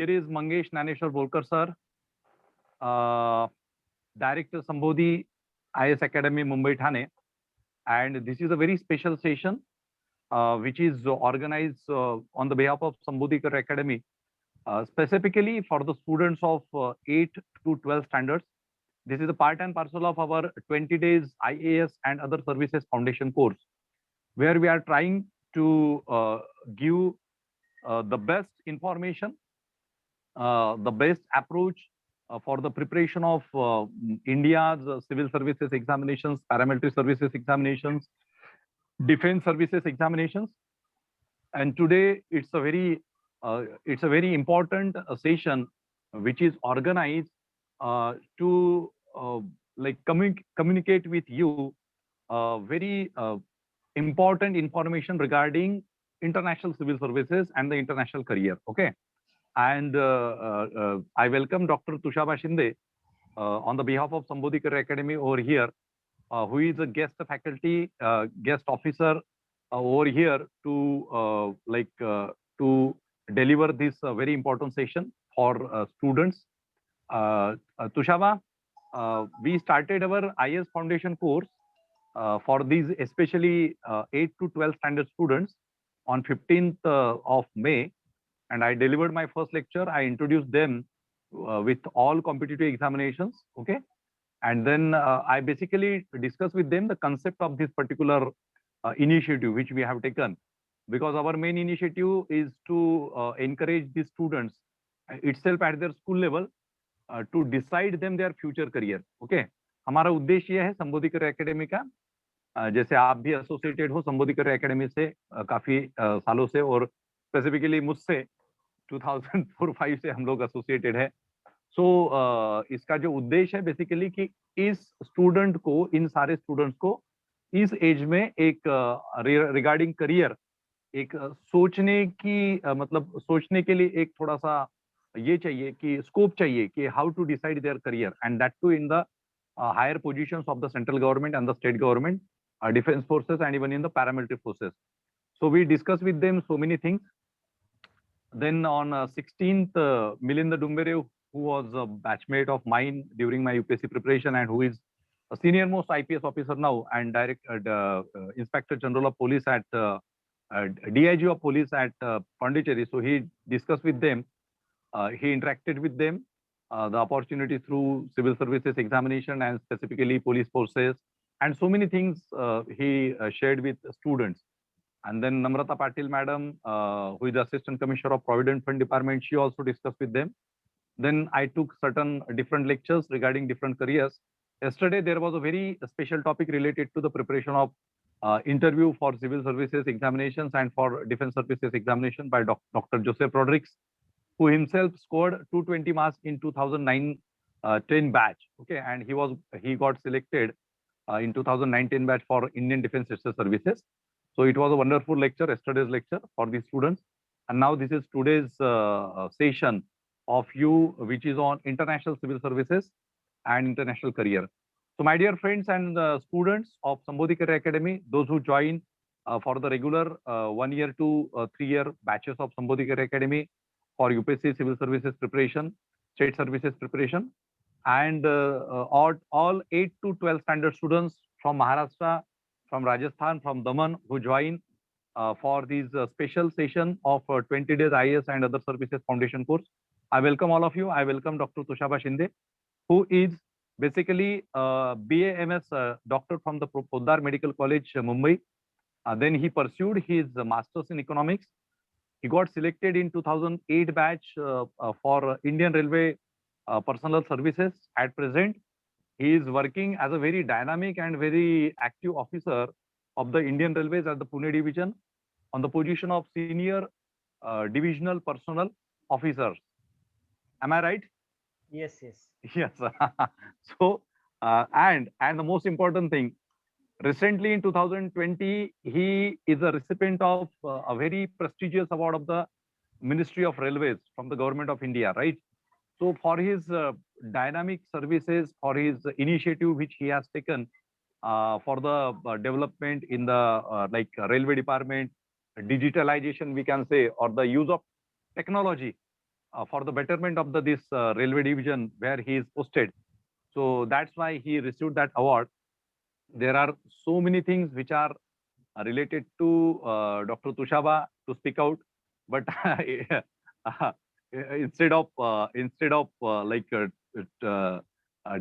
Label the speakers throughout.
Speaker 1: Here is Mangesh Naneshwar Bolkar sir, Director Sambodhi IS Academy Mumbai Thane, and this is a very special session which is organized on the behalf of Sambodhikar Academy, specifically for the students of 8 to 12 standards. This is a part and parcel of our 20 days IAS and other services foundation course, where we are trying to give the best information, the best approach for the preparation of India's civil services examinations, paramilitary services examinations, defense services examinations. And today it's a very important session which is organized to like communicate with you very important information regarding international civil services and the international career. Okay. And I welcome Dr. Tushaba Shinde on the behalf of Sambodhikar Academy over here, who is a guest faculty, guest officer over here to to deliver this very important session for students. Tushaba, we started our IS Foundation course for these especially 8 to 12 standard students on 15th of May, and I delivered my first lecture. I introduced them with all competitive examinations, okay? And then I basically discussed with them the concept of this particular initiative which we have taken, because our main initiative is to encourage the students itself at their school level to decide them their future career, okay? हमारा उद्देश्य यह है संबोधिकर academy का, जैसे आप भी associated हो संबोधिकर academy से काफी सालों से, और स्पेसिफिकली मुझसे 2004-5 से हम लोग एसोसिएटेड है. सो इसका जो उद्देश्य है बेसिकली कि इस स्टूडेंट को, इन सारे स्टूडेंट्स को इस एज में एक रिगार्डिंग करियर एक सोचने की मतलब सोचने के लिए एक थोड़ा सा ये चाहिए कि स्कोप चाहिए कि how to decide their career, and that to in the higher positions of the central government and the state government, defense forces, and even in the paramilitary forces. So we discussed with them so many things. Then on 16th, Milind Dumbere, who was a batchmate of mine during my UPSC preparation and who is a senior most IPS officer now and Inspector General of Police at DIG of Police at Pondicherry. So he discussed with them, he interacted with them, the opportunity through civil services examination and specifically police forces, and so many things he shared with students. And then Namrata Patil madam, who is the Assistant Commissioner of Provident Fund Department, she also discussed with them. Then I took certain different lectures regarding different careers. Yesterday, there was a very special topic related to the preparation of interview for civil services examinations and for defense services examination by Dr. Joseph Rodriguez, who himself scored 220 marks in 2009-10 batch. Okay, and he got selected in 2019 batch for Indian Defense Services. So it was a wonderful lecture, yesterday's lecture for the students. And now this is today's session of you, which is on international civil services and international career. So my dear friends and students of Sambodhikar Academy, those who join for the regular 1 year to 3 year batches of Sambodhikar Academy for UPSC civil services preparation, state services preparation, and all 8 to 12 standard students from Maharashtra, from Rajasthan, from Daman, who join for this special session of 20 days IAS and other services foundation course. I welcome all of you. I welcome Dr. Tushaba Shinde, who is basically BAMS doctor from the Poddar Medical College, Mumbai. Then he pursued his master's in economics. He got selected in 2008 batch for Indian Railway Personal Services. At present, he is working as a very dynamic and very active officer of the Indian Railways at the Pune division on the position of senior divisional personnel officer. Am I right?
Speaker 2: Yes, yes.
Speaker 1: Yes. So, and the most important thing, recently in 2020, he is a recipient of a very prestigious award of the Ministry of Railways from the Government of India, right? So for his dynamic services, for his initiative which he has taken for the development in the like railway department, digitalization we can say, or the use of technology for the betterment of this railway division where he is posted. So that's why he received that award. There are so many things which are related to Dr. Tushaba to speak out, but instead of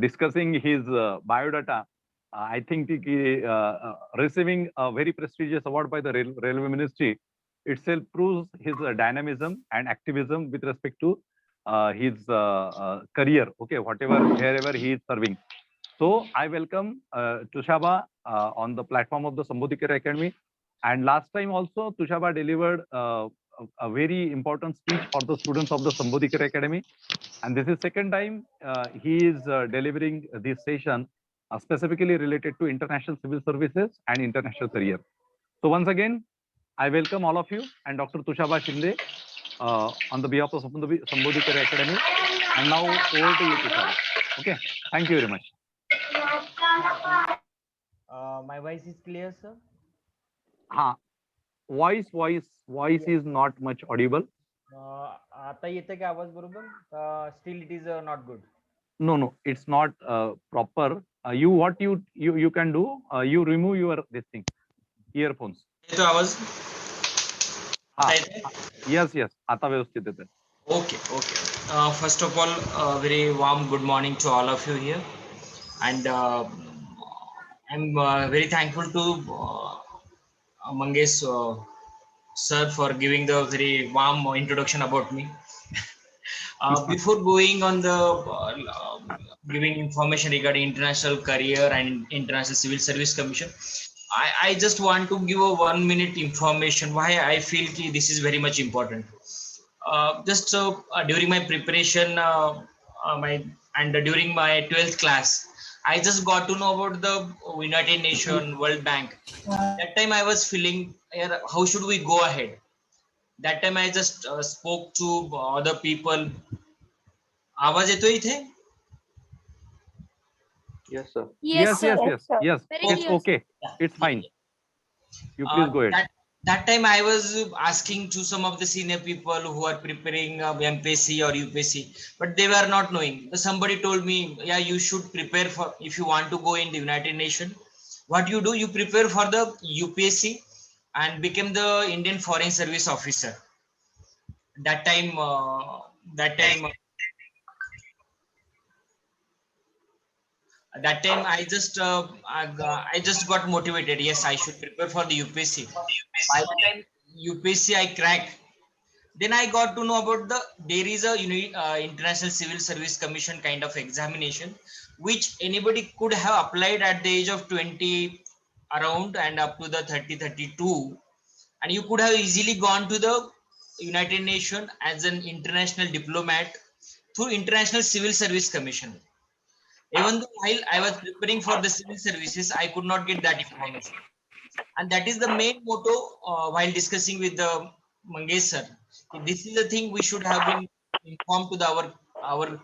Speaker 1: discussing his biodata, I think receiving a very prestigious award by the Railway Ministry itself proves his dynamism and activism with respect to his career. Okay, wherever he is serving. So I welcome Tushaba on the platform of the Sambodhikar Academy. And last time also, Tushaba delivered a very important speech for the students of the Sambodhikar Academy. And this is second time he is delivering this session specifically related to international civil services and international career. So once again, I welcome all of you and Dr. Tushaba Shinde on the behalf of Sambodhikar Academy. And now over to you, Tushaba. Okay, thank you very much.
Speaker 2: My voice is clear, sir?
Speaker 1: Ha, voice is not much audible.
Speaker 2: आता येते का आवाज बरोबर? Still it is not good.
Speaker 1: No, it's not proper. You can do, you remove your this thing, earphones.
Speaker 3: येतो आवाज?
Speaker 1: हा, yes, आता व्यवस्थित येते.
Speaker 3: Okay. First of all, very warm good morning to all of you here, and I'm very thankful to Mangesh sir for giving the very warm introduction about me. Before going on the giving information regarding international career and international civil service commission, I just want to give a 1 minute information why I feel this is very much important. Just during my preparation during my 12th class, I just got to know about the United Nations, World Bank. That time I was feeling, how should we go ahead? That time I just spoke to other people. आवाज येतो इथे?
Speaker 1: Yes, sir. Yes. It's okay. It's fine. You please go ahead.
Speaker 3: That time I was asking to some of the senior people who are preparing MPSC or UPSC, but they were not knowing. Somebody told me, yeah, you should prepare for, if you want to go in the United Nations, what you do, you prepare for the UPSC and become the Indian Foreign Service Officer. That time I just got motivated. Yes, I should prepare for the UPSC. By the time UPSC I cracked, then I got to know about there is a International Civil Service Commission kind of examination, which anybody could have applied at the age of 20 around and up to the 30-32, and you could have easily gone to the United Nations as an international diplomat through International Civil Service Commission. Even though while I was preparing for the civil services, I could not get that information. And that is the main motto while discussing with the Mangesh sir. This is the thing we should have been informed to our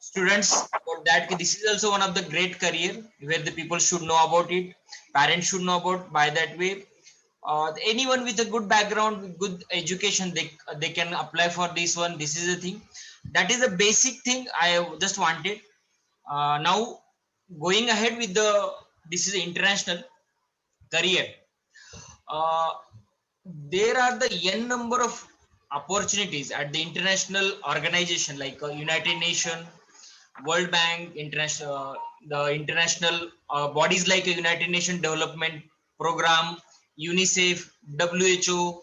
Speaker 3: students about that. This is also one of the great career where the people should know about it. Parents should know about. By that way, anyone with a good background, with good education, they can apply for this one. This is the thing. That is the basic thing I just wanted. Now going ahead with this is international career. There are the n number of opportunities at the international organization like United Nations, World Bank, the international bodies like United Nations Development Program, UNICEF, WHO,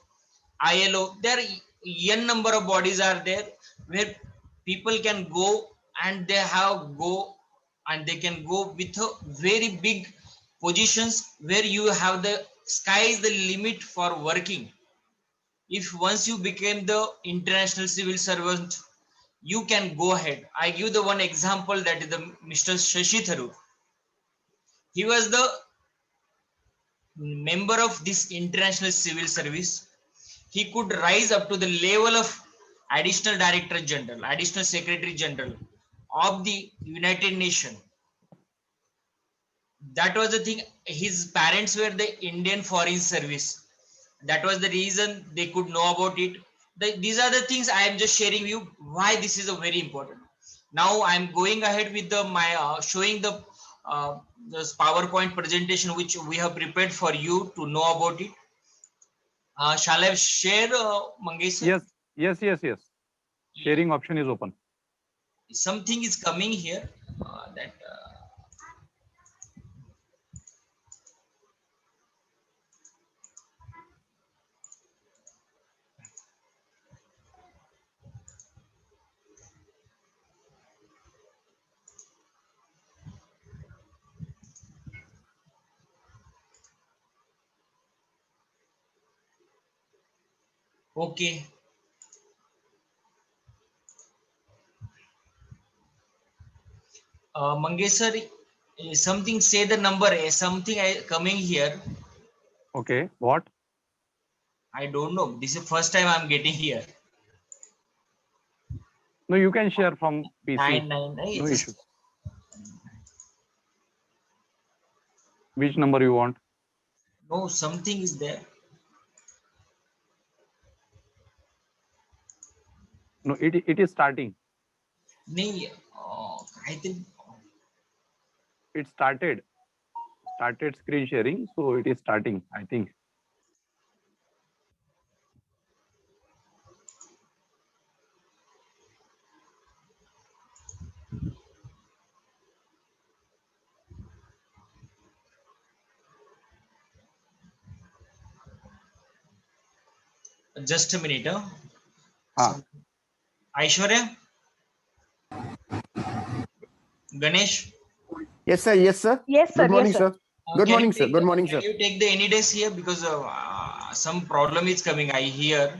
Speaker 3: ILO. There are n number of bodies are there where people can go and they can go with a very big positions where you have the sky is the limit for working. If once you became the international civil servant, you can go ahead. I give the one example, that is the Mr. Shashi Tharoor. He was the member of this international civil service. He could rise up to the level of additional director general, additional secretary general of the United Nations. That was the thing. His parents were the Indian Foreign Service. That was the reason they could know about it. these are the things I am just sharing you why this is a very important. Now I'm going ahead with the my showing the this PowerPoint presentation which we have prepared for you to know about it. Shall I share, Mangesh sir?
Speaker 1: Yes, yes, yes, yes. Sharing option is open.
Speaker 3: Something is coming here that okay. Mangesh sir, something say the number, something coming here.
Speaker 1: Okay, what?
Speaker 3: I don't know. This is the first time I'm getting here.
Speaker 1: No, you can share from PC.
Speaker 3: 999.
Speaker 1: No issue. Which number you want?
Speaker 3: No, something is there.
Speaker 1: No, it is starting.
Speaker 3: नहीं, I think
Speaker 1: It started screen sharing, so it is starting, I think.
Speaker 3: just a minute.
Speaker 1: Ah,
Speaker 3: Aishwarya, Ganesh.
Speaker 4: Yes, sir. Yes, sir.
Speaker 5: Yes, sir.
Speaker 4: Good morning,
Speaker 5: Yes, sir.
Speaker 4: sir. Good
Speaker 3: Can
Speaker 4: morning,
Speaker 3: you
Speaker 4: sir.
Speaker 3: take
Speaker 4: Good morning,
Speaker 3: can
Speaker 4: sir.
Speaker 3: you take the any days here because some problem is coming. I hear.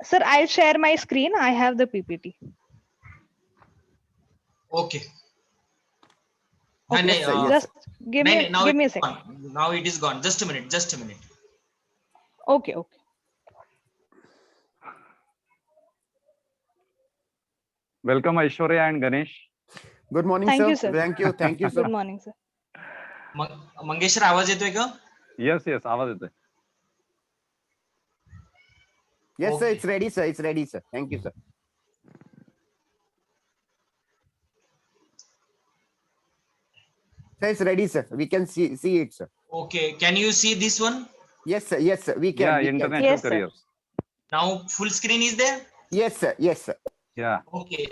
Speaker 5: Sir, I'll share my screen. I have the PPT.
Speaker 3: Okay.
Speaker 5: Okay,
Speaker 3: नहीं,
Speaker 4: Yes, sir. Yes,
Speaker 5: just
Speaker 4: sir.
Speaker 5: give
Speaker 3: नहीं,
Speaker 5: me
Speaker 3: नहीं, now
Speaker 5: give
Speaker 3: it
Speaker 5: me a
Speaker 3: is
Speaker 5: second.
Speaker 3: gone. Now it is gone. Just a minute. Just a minute.
Speaker 5: Okay, okay.
Speaker 1: welcome Aishwarya and Ganesh.
Speaker 4: Good morning,
Speaker 5: Thank
Speaker 4: sir.
Speaker 5: you, sir.
Speaker 4: Thank you. Thank you, sir.
Speaker 5: Good morning, sir.
Speaker 3: Mangesh sir आवाज येतोय का?
Speaker 1: Yes, yes, आवाज येतोय.
Speaker 4: Yes, sir.
Speaker 3: Okay.
Speaker 4: It's ready, sir. It's ready, sir. Thank you, sir. Sir, it's ready, sir. We can see it, sir.
Speaker 3: Okay. Can you see this one?
Speaker 4: Yes, sir. Yes, sir. We can.
Speaker 1: Yeah,
Speaker 4: we can.
Speaker 1: international
Speaker 5: Yes, sir.
Speaker 1: careers.
Speaker 3: Now full screen is there?
Speaker 4: Yes, sir. Yes, sir.
Speaker 1: Yeah.
Speaker 3: Okay.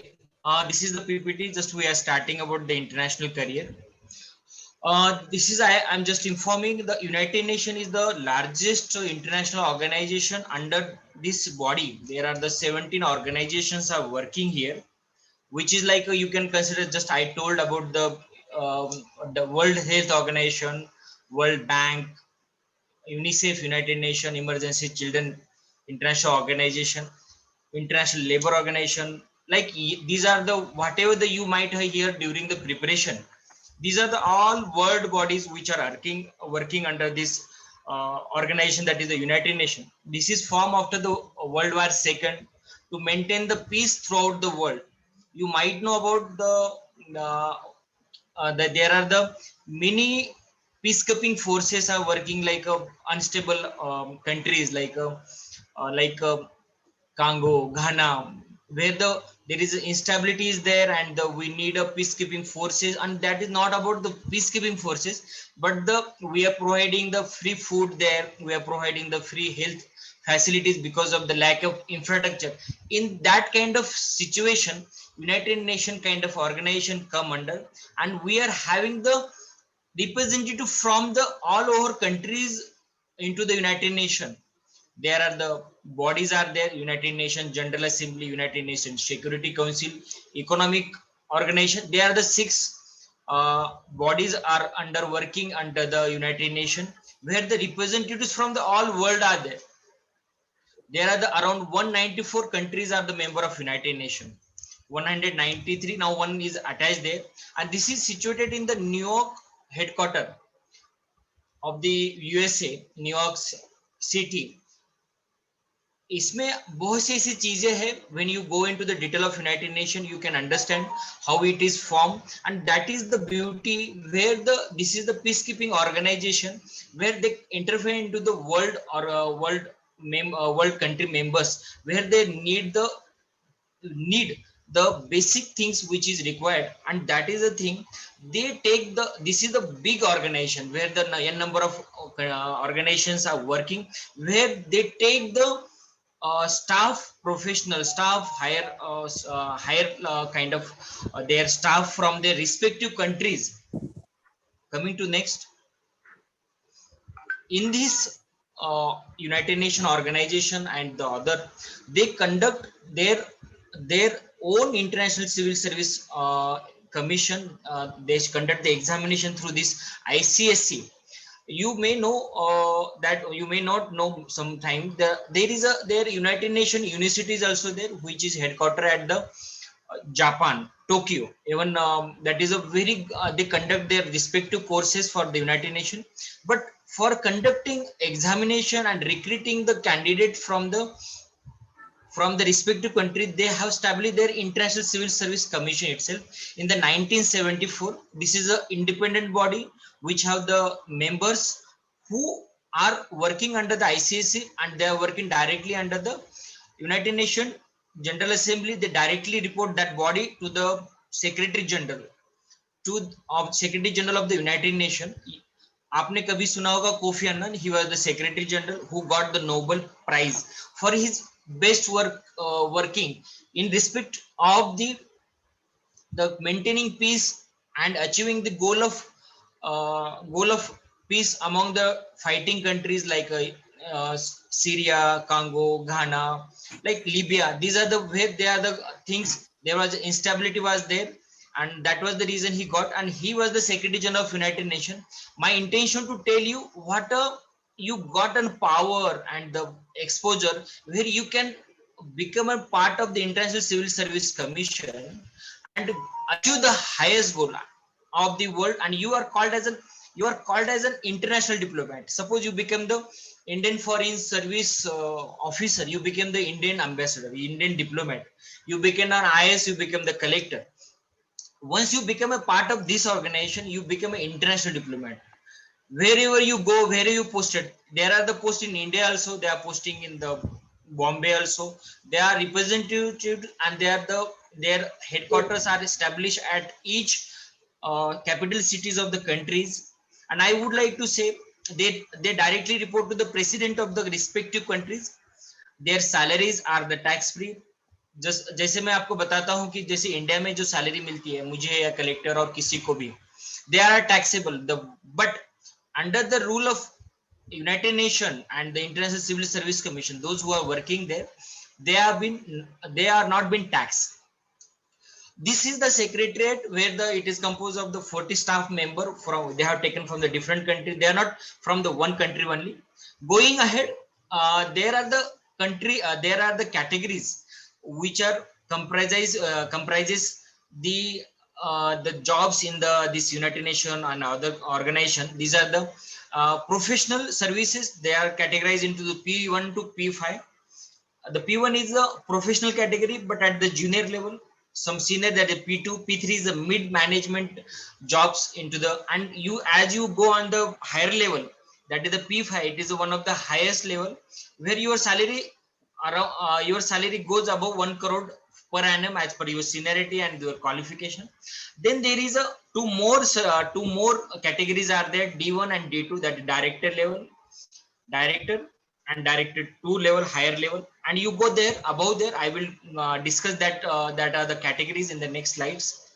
Speaker 3: This is the PPT. Just we are starting about the international career. This is I'm just informing the United Nations is the largest international organization under this body. There are the 17 organizations are working here, which is like you can consider just I told about the World Health Organization, World Bank, UNICEF, United Nations Emergency Children International Organization, International Labor Organization. Like these are the whatever the you might hear during the preparation. These are the all world bodies which are working under this organization, that is the United Nations. This is formed after the World War II to maintain the peace throughout the world. You might know about that there are the many peacekeeping forces are working like unstable countries like Congo, Ghana, where there is instability is there, and we need a peacekeeping forces, and that is not about the peacekeeping forces, but we are providing the free food there, we are providing the free health facilities because of the lack of infrastructure. In that kind of situation, United Nations kind of organization come under, and we are having the representative from the all over countries into the United Nations. There are the bodies are there: United Nations General Assembly, United Nations Security Council, Economic Organization. They are the six bodies are under working under the United Nations, where the representatives from the all world are there. There are the around 194 countries are the member of United Nations. 193 now, one is attached there, and this is situated in the New York headquarter of the USA, New York City. इसमें बहुत सी ऐसी चीजें हैं. When you go into the detail of United Nations, you can understand how it is formed, and that is the beauty where this is the peacekeeping organization where they interfere into the world or world world country members, where they need the basic things which is required, and that is the thing they take the, this is the big organization where the n number of organizations are working, where they take the staff, professional staff, higher kind of their staff from their respective countries. Coming to next, in this United Nations organization and the other, they conduct their own international civil service commission. They conduct the examination through this ICSC. You may know that, you may not know sometime, there is a, their United Nations university is also there, which is headquartered at the Japan, Tokyo. Even that is a very they conduct their respective courses for the United Nations. But for conducting examination and recruiting the candidate from the respective country, they have established their International Civil Service Commission itself in the 1974. This is an independent body which have the members who are working under the ICSC, and they are working directly under the United Nations General Assembly. They directly report that body to the Secretary General, Secretary General of the United Nations. आपने कभी सुना होगा coffee अन्नन, he was the Secretary General who got the Nobel Prize for his best working in respect of the maintaining peace and achieving the goal of peace among the fighting countries like Syria, Congo, Ghana, like Libya. These are the where they are the things. There was instability was there, and that was the reason he got. And he was the Secretary General of United Nations. My intention to tell you what you got an power and the exposure where you can become a part of the International Civil Service Commission and achieve the highest goal of the world, and you are called as an international diplomat. Suppose you become the Indian Foreign Service officer, you became the Indian ambassador, Indian diplomat, you became an IS, you become the collector. Once you become a part of this organization, you become an international diplomat. Wherever you go, wherever you posted, there are the posts in India also, they are posting in the Bombay also, they are representative, and their headquarters are established at each capital cities of the countries. And I would like to say they directly report to the president of the respective countries. Their salaries are the tax free. Just जैसे मैं आपको बताता हूं कि जैसे India में जो salary मिलती है मुझे या कलेक्टर और किसी को भी, they are taxable. But under the rule of United Nations and the International Civil Service Commission, those who are working there, they are not been taxed. This is the secretariat where it is composed of the 40 staff member from, they have taken from the different country. They are not from the one country only. Going ahead, there are the categories which are comprises the jobs in this United Nations and other organization. These are the professional services. They are categorized into the P1 to P5. The P1 is the professional category, but at the junior level. Some senior, that is P2, P3 is the mid management jobs into the, and you as you go on the higher level, that is the P5, it is one of the highest level where your salary goes above 1 crore per annum as per your seniority and your qualification. Then there is two more categories are there, D1 and D2, that is director level, director and director 2 level, higher level, and you go there above there. I will discuss that that are the categories in the next slides.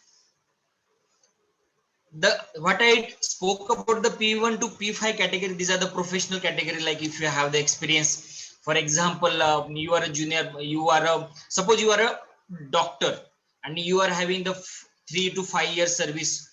Speaker 3: What I spoke about the P1 to P5 category, these are the professional category. Like if you have the experience, for example, you are a junior, suppose you are a doctor and you are having the 3 to 5 year service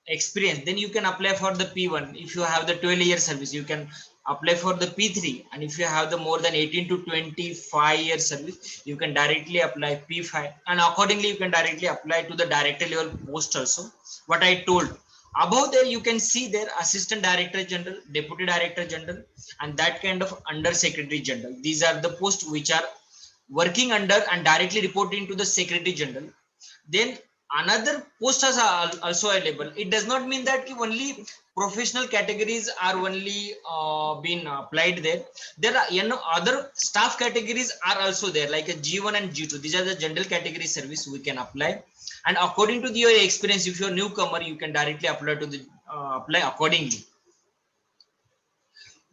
Speaker 3: experience, then you can apply for the P1. If you have the 12 year service, you can apply for the P3, and if you have the more than 18 to 25 year service, you can directly apply P5, and accordingly you can directly apply to the director level post also. What I told above there, you can see there assistant director general, deputy director general, and that kind of under secretary general. These are the posts which are working under and directly reporting to the secretary general. Then another posts are also available. It does not mean that only professional categories are only been applied there. There are other staff categories are also there, like a G1 and G2. These are the general category service we can apply. And according to your experience, if you're a newcomer, you can directly apply to the apply accordingly.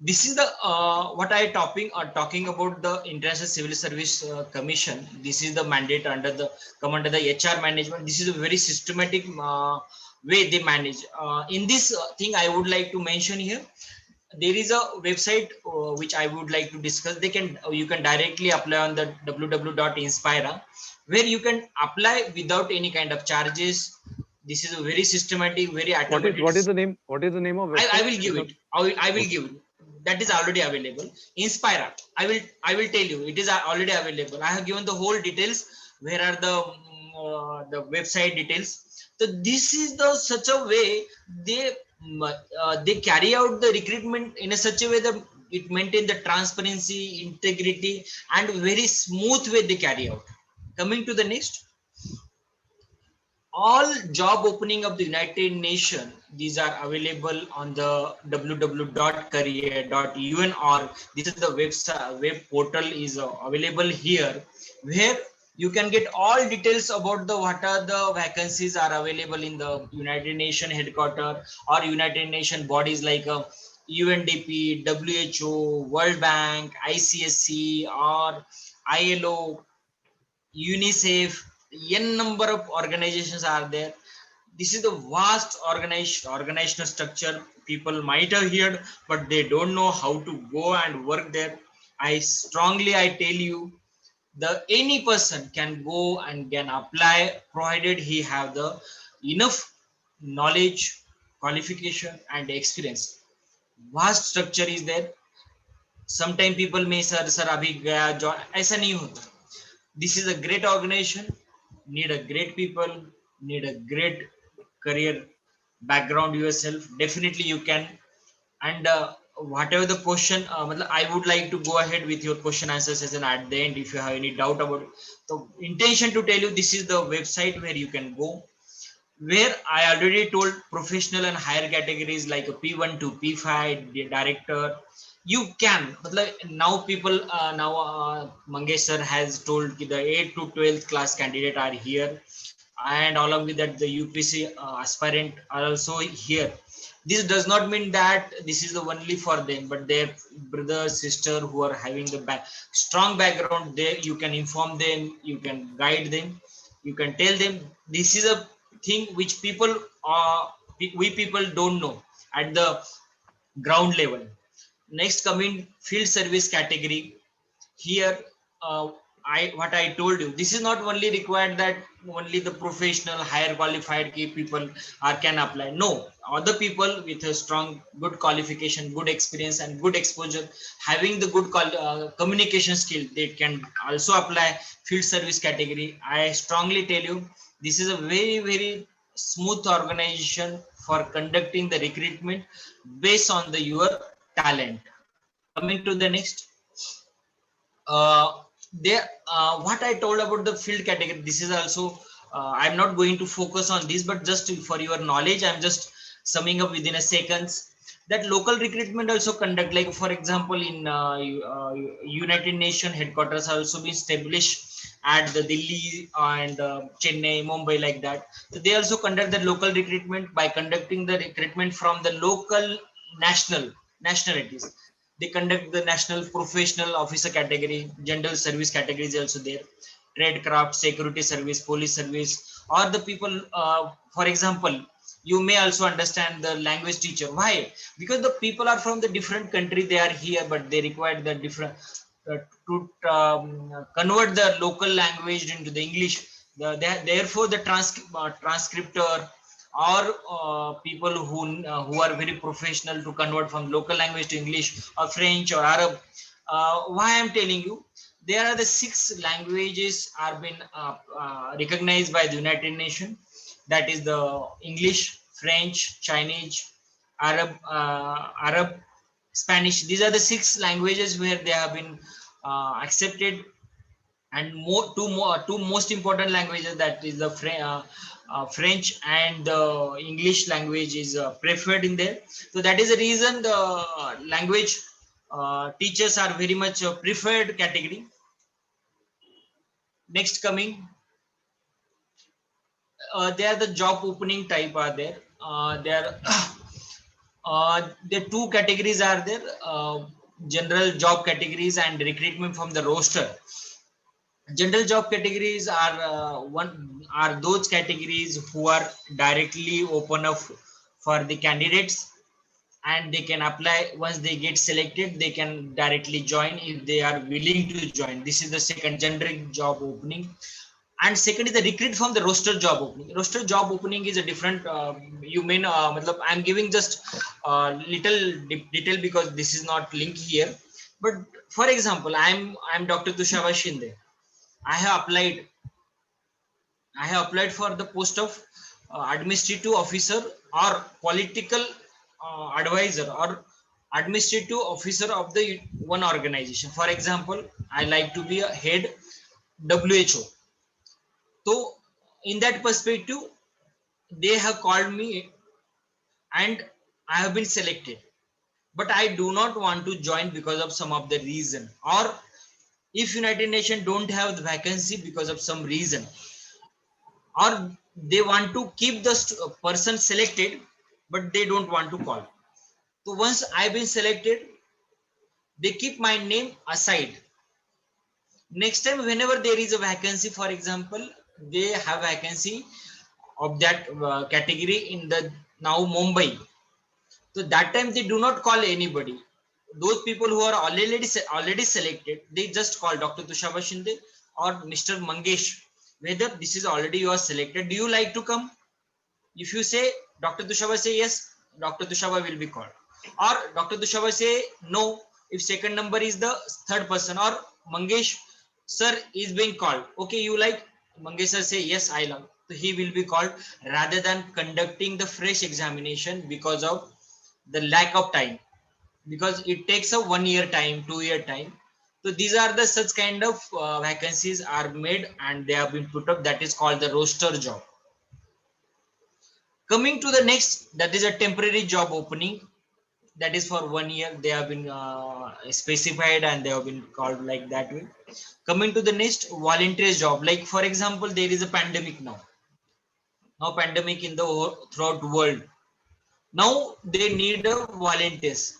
Speaker 3: This is the what I talking about the International Civil Service Commission. This is the mandate under the come under the HR management. This is a very systematic way they manage. In this thing, I would like to mention here, there is a website which I would like to discuss. They can you can directly apply on the www.inspira, where you can apply without any kind of charges. This is a very systematic, very automated.
Speaker 1: What is the name? What is the name of
Speaker 3: I
Speaker 1: website?
Speaker 3: will give it. I will give it. That is already available. Inspira. I will tell you. It is already available. I have given the whole details. Where are the website details? So this is the such a way they carry out the recruitment in a such a way that it maintain the transparency, integrity, and very smooth way they carry out. Coming to the next. All job opening of the United Nations, these are available on the www.career.un.org. This is the website, web portal is available here, where you can get all details about the what are the vacancies are available in the United Nations headquarters or United Nations bodies like UNDP, WHO, World Bank, ICSC, or ILO, UNICEF. N number of organizations are there. This is the vast organizational structure. People might have heard, but they don't know how to go and work there. I tell you, any person can go and can apply, provided he have the enough knowledge, qualification, and experience. Vast structure is there. Sometimes people may sir abhi gaya job, ऐसा नहीं होता. This is a great organization, need a great people, need a great career background yourself. Definitely you can. And whatever the question, I would like to go ahead with your question answer session at the end if you have any doubt about it. So intention to tell you, this is the website where you can go, where I already told professional and higher categories like a P1 to P5, the director. You can, now people, Mangesh sir has told the 8th to 12th class candidate are here. And along with that, the UPC aspirant are also here. This does not mean that this is the only for them, but their brother, sister who are having the strong background there, you can inform them, you can guide them, you can tell them. This is a thing which people we people don't know at the ground level. Next, coming field service category. Here, what I told you, this is not only required that only the professional, higher qualified people can apply. No, other people with a strong, good qualification, good experience, and good exposure, having the good communication skill, they can also apply field service category. I strongly tell you, this is a very, very smooth organization for conducting the recruitment based on your talent. Coming to the next. What I told about the field category, this is also I'm not going to focus on this, but just for your knowledge, I'm just summing up within a seconds that local recruitment also conduct, like for example in United Nations headquarters also been established at the Delhi and Chennai, Mumbai, like that. So they also conduct the local recruitment by conducting the recruitment from the local nationalities. They conduct the national professional officer category, general service categories also there, trade craft, security service, police service, or the people, for example, you may also understand the language teacher. Why? Because the people are from the different country, they are here, but they require the different, to convert the local language into the English. Therefore, the transcriptor or people who are very professional to convert from local language to English or French or Arab. Why I'm telling you, there are the 6 languages are been recognized by the United Nations. That is the English, French, Chinese, Arab, Spanish. These are the 6 languages where they have been accepted and two most important languages, that is the French and the English language is preferred in there. So that is the reason the language teachers are very much preferred category. Next coming, they are the job opening type are there. There the two categories are there: general job categories and recruitment from the roster. General job categories are one are those categories who are directly open up for the candidates, and they can apply. Once they get selected, they can directly join if they are willing to join. This is the second general job opening. And second is the recruit from the roster job opening. Roster job opening is a different you mean I'm giving just little detail because this is not linked here. But for example, I'm Dr. Tushava Shinde. I have applied for the post of administrative officer or political advisor or administrative officer of the one organization. For example, I like to be a head WHO. So in that perspective, they have called me and I have been selected. But I do not want to join because of some of the reason, or if United Nations don't have the vacancy because of some reason, or they want to keep the person selected, but they don't want to call. So once I've been selected, they keep my name aside. Next time, whenever there is a vacancy, for example, they have vacancy of that category in the now Mumbai. So that time they do not call anybody. Those people who are already selected, they just call Dr. Tushava Shinde or Mr. Mangesh. Whether this is already you are selected, do you like to come? If you say Dr. Tushava say yes, Dr. Tushava will be called. Or Dr. Tushava say no, if second number is the third person, or Mangesh sir is being called. Okay, you like? Mangesh sir say yes, I love. So he will be called, rather than conducting the fresh examination because of the lack of time, because it takes a 1 year time, 2 year time. So these are the such kind of vacancies are made and they have been put up. That is called the roster job. Coming to the next, that is a temporary job opening. That is for 1 year. They have been specified and they have been called like that way. Coming to the next, voluntary job. Like for example, there is a pandemic now. Now pandemic in the throughout the world. Now they need a volunteers.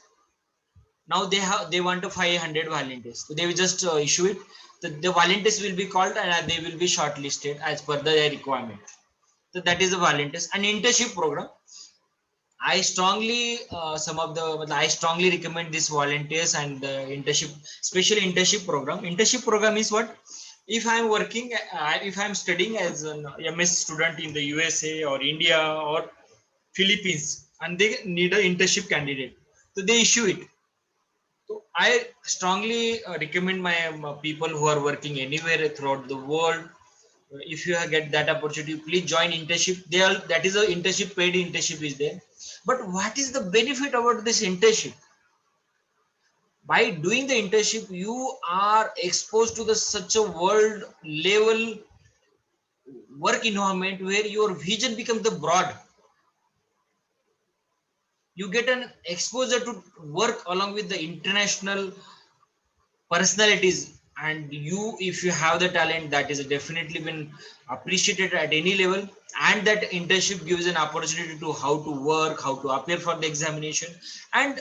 Speaker 3: Now they want to 500 volunteers. So they will just issue it. The volunteers will be called and they will be shortlisted as per the requirement. So that is a volunteers. An internship program. I strongly I strongly recommend this volunteers and the internship, special internship program. Internship program is what? If I'm working, if I'm studying as an MS student in the USA or India or Philippines, and they need an internship candidate, so they issue it. So I strongly recommend my people who are working anywhere throughout the world. If you get that opportunity, please join internship. That is a internship, paid internship is there. But what is the benefit about this internship? By doing the internship, you are exposed to the such a world level work environment where your vision becomes the broad. You get an exposure to work along with the international personalities, and you, if you have the talent, that is definitely been appreciated at any level. And that internship gives an opportunity to how to work, how to appear for the examination, and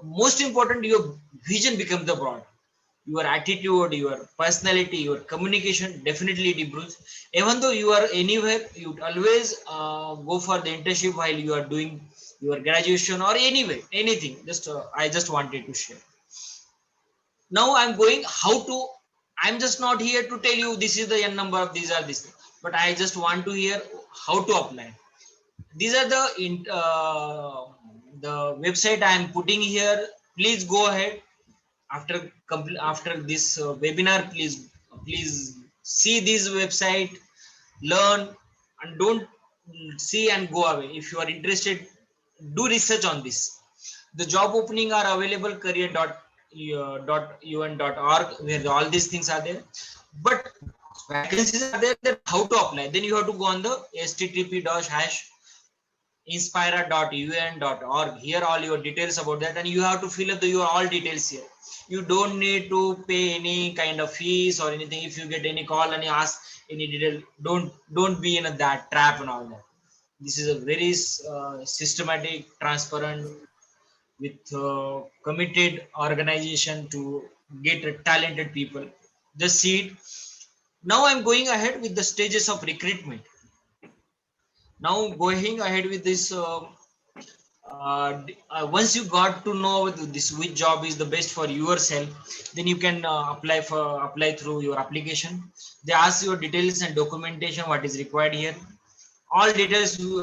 Speaker 3: most important, your vision becomes the broad. Your attitude, your personality, your communication, definitely it improves. Even though you are anywhere, you always go for the internship while you are doing your graduation or anyway anything. Just I just wanted to share. Now I'm going how to. I'm just not here to tell you this is the n number of these are this, but I just want to hear how to apply. These are the website I am putting here. Please go ahead after this webinar. Please see this website, learn, and don't see and go away. If you are interested, do research on this. The job opening are available career.un.org, where all these things are there. but vacancies are there, then how to apply? Then you have to go on the http://inspira.un.org. Here all your details about that, and you have to fill up your all details here. You don't need to pay any kind of fees or anything. If you get any call and you ask any detail, don't be in that trap and all that. This is a very systematic, transparent, with committed organization to get talented people. Just see it. Now I'm going ahead with the stages of recruitment. Now going ahead with this, once you got to know this which job is the best for yourself, then you can apply through your application. They ask your details and documentation, what is required here. All details you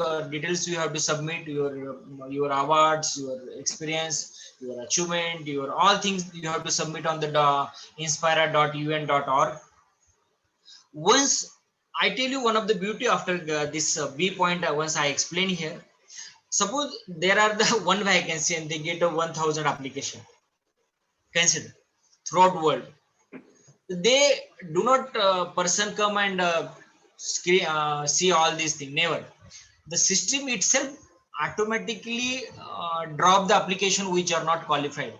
Speaker 3: have to submit, your awards, your experience, your achievement, your all things you have to submit on the inspira.un.org. Once I tell you one of the beauty after this B point, once I explain here, suppose there are the one vacancy and they get a 1000 application, consider throughout world. They do not person come and see all these things, never. The system itself automatically drop the application which are not qualified.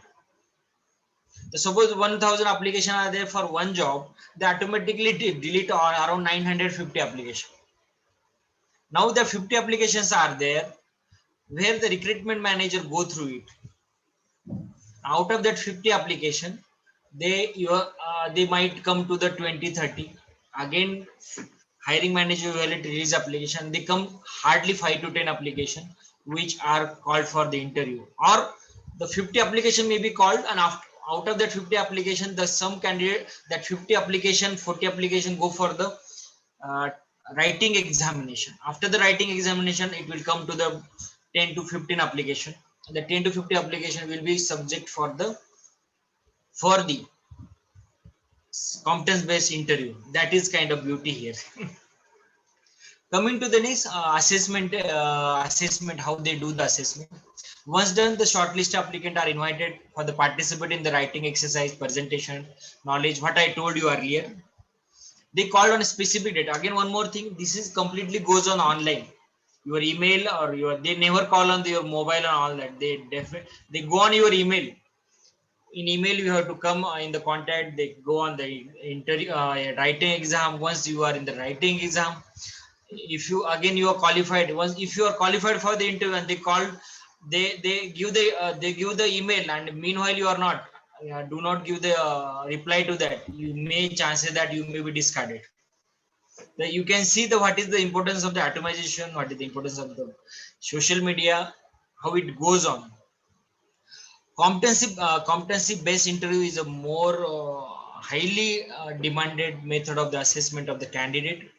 Speaker 3: Suppose 1000 application are there for one job, they automatically delete around 950 application. Now the 50 applications are there where the recruitment manager go through it. Out of that 50 application, they might come to the 20-30. Again, hiring manager will release application. They come hardly 5 to 10 application which are called for the interview, or the 50 application may be called, and after out of that 50 application, the some candidate that 50 application 40 application go for the writing examination. After the writing examination, it will come to the 10 to 15 application. The 10 to 50 application will be subject for the competence based interview. That is kind of beauty here. Coming to the next assessment, how they do the assessment. Once done, the shortlist applicant are invited for the participate in the writing exercise, presentation, knowledge, what I told you earlier. They called on a specific date. Again, one more thing, this is completely goes on online. Your email or they never call on your mobile and all that. They go on your email. In email, you have to come in the contact. They go on the interview, writing exam. Once you are in the writing exam, if you are qualified, once if you are qualified for the interview and they call, they give the email, and meanwhile you are not, do not give the reply to that, you may chances that you may be discarded. You can see what is the importance of the atomization, what is the importance of the social media, how it goes on. Competency based interview is a more highly demanded method of the assessment of the candidate,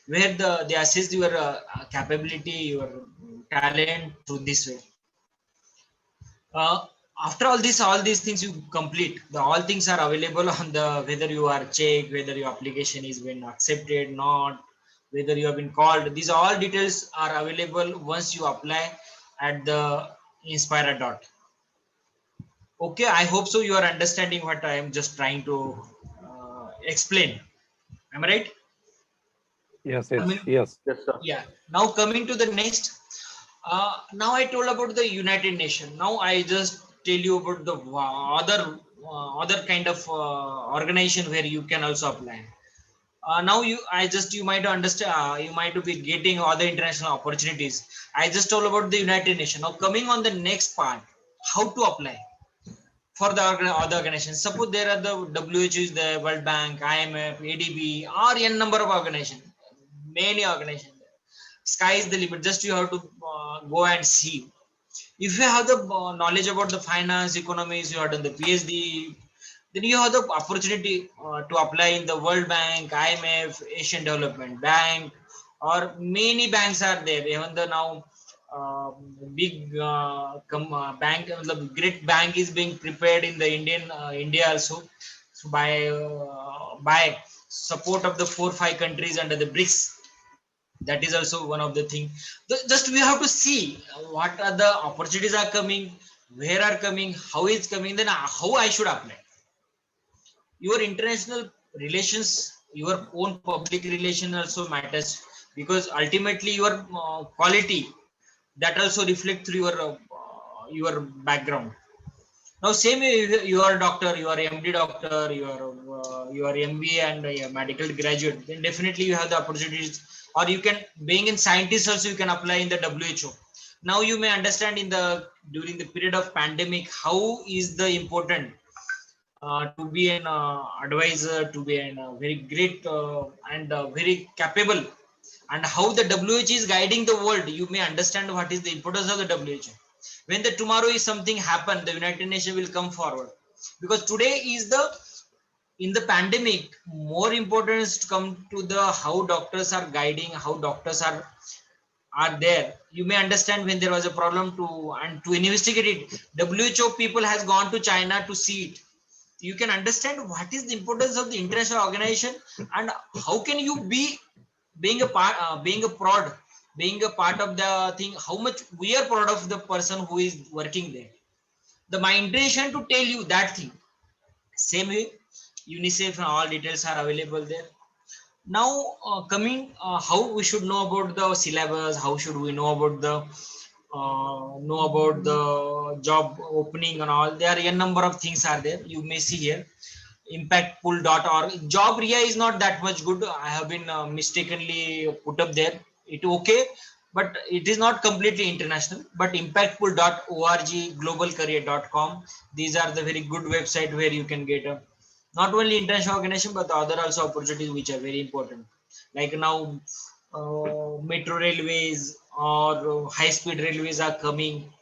Speaker 3: where they assess your capability, your talent through this way. After all these things you complete, all things are available on the, whether you are checked, whether your application is been accepted, not, whether you have been called. These all details are available once you apply at the Inspira. Okay, I hope so you are understanding what I am just trying to explain. Am I right?
Speaker 1: Yes.
Speaker 4: Yes, sir.
Speaker 3: Yeah. Now coming to the next. Now I told about the United Nations. Now I just tell you about the other kind of organization where you can also apply. Now you might understand, you might be getting other international opportunities. I just told about the United Nations. Now coming on the next part, how to apply for the other organizations. Suppose there are the WHO, the World Bank, IMF, ADB, or n number of organizations, many organizations. Sky is the limit. Just you have to go and see. If you have the knowledge about the finance, economics, you have done the PhD, then you have the opportunity to apply in the World Bank, IMF, Asian Development Bank, or many banks are there. Even the now big bank, the great bank is being prepared in the India also. So by support of the 4-5 countries under the BRICS. That is also one of the thing. Just we have to see what are the opportunities are coming, where are coming, how it's coming, then how I should apply. Your international relations your own public relation also matters, because ultimately your quality that also reflect through your background. Now, same way, you are a doctor, you are MD doctor, you are MBA and a medical graduate, then definitely you have the opportunities, or you can, being in scientist also, you can apply in the WHO. Now you may understand in the during the period of pandemic how is the important to be an advisor, to be an very great and very capable, and how the WHO is guiding the world. You may understand what is the importance of the WHO. When the tomorrow is something happen, the United Nations will come forward, because today is the, in the pandemic, more importance to come to the how doctors are guiding, how doctors are there. You may understand when there was a problem to and to investigate it, WHO people has gone to China to see it. You can understand what is the importance of the international organization, and how can you be being a part, being a part of the thing, how much we are proud of the person who is working there. The my intention to tell you that thing. Same way, UNICEF and all details are available there. Now, coming how we should know about the syllabus, how should we know about the job opening and all. There are a number of things are there. You may see here impactpool.org. Jobria is not that much good. I have been mistakenly put up there. It okay, but it is not completely international. But impactpool.org, globalcareer.com, these are the very good website where you can get a not only international organization but the other also opportunities which are very important. Like now, metro railways or high speed railways are coming.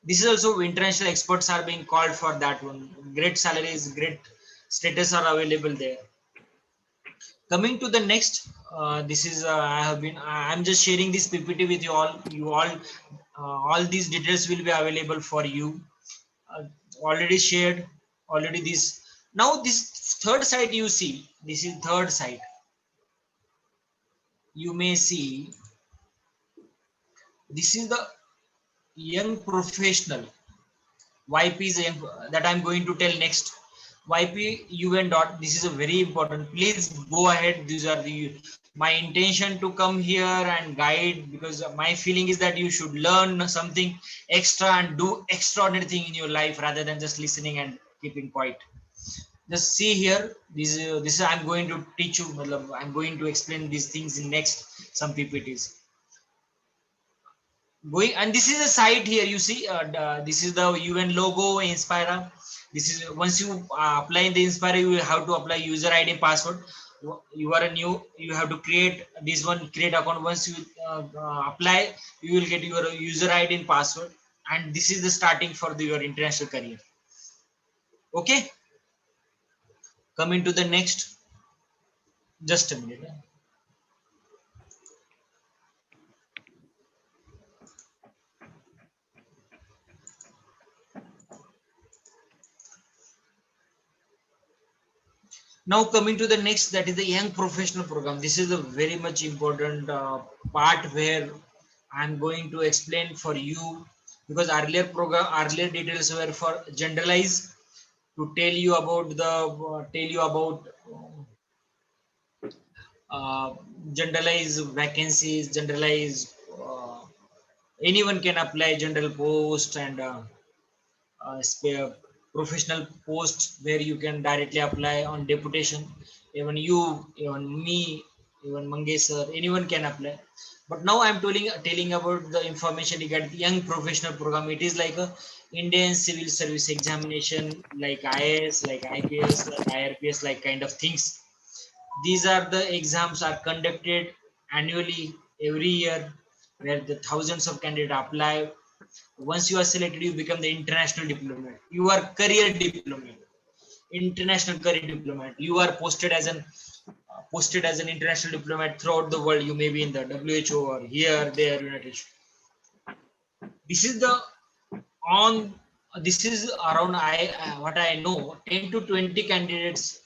Speaker 3: This is also international experts are being called for that one. Great salaries, great status are available there. Coming to the next, this is I'm just sharing this PPT with you all. All these details will be available for you. Already shared, already this. Now this third site you see, this is third site. You may see this is the young professional. YP is that I'm going to tell next. YP UN dot. This is a very important. Please go ahead. These are the my intention to come here and guide, because my feeling is that you should learn something extra and do extraordinary thing in your life rather than just listening and keeping quiet. Just see here. This I'm going to teach you. I'm going to explain these things in next some PPTs. Going, and this is a site here, you see this is the UN logo, Inspira. This is once you apply in the Inspira, you will have to apply user ID and password. You are a new, you have to create this one, create account. Once you apply, you will get your user ID and password, and this is the starting for your international career. Okay, coming to the next, just a minute. Now coming to the next, that is the young professional program. This is a very much important part where I'm going to explain for you, because earlier details were for generalize, to tell you about uh, generalized vacancies, generalized anyone can apply general post, and professional post where you can directly apply on deputation. Even you, even me, even Mangesar, anyone can apply. But now I'm telling about the information regarding the young professional program. It is like a Indian civil service examination, like IAS, like IPS, like IRPS, like kind of things. These are the exams are conducted annually every year, where the thousands of candidates apply. Once you are selected, you become the international diplomat. You are career diplomat, international career diplomat. You are posted as an international diplomat throughout the world. You may be in the WHO or here, there, United States. This is the on. This is around what I know. 10 to 20 candidates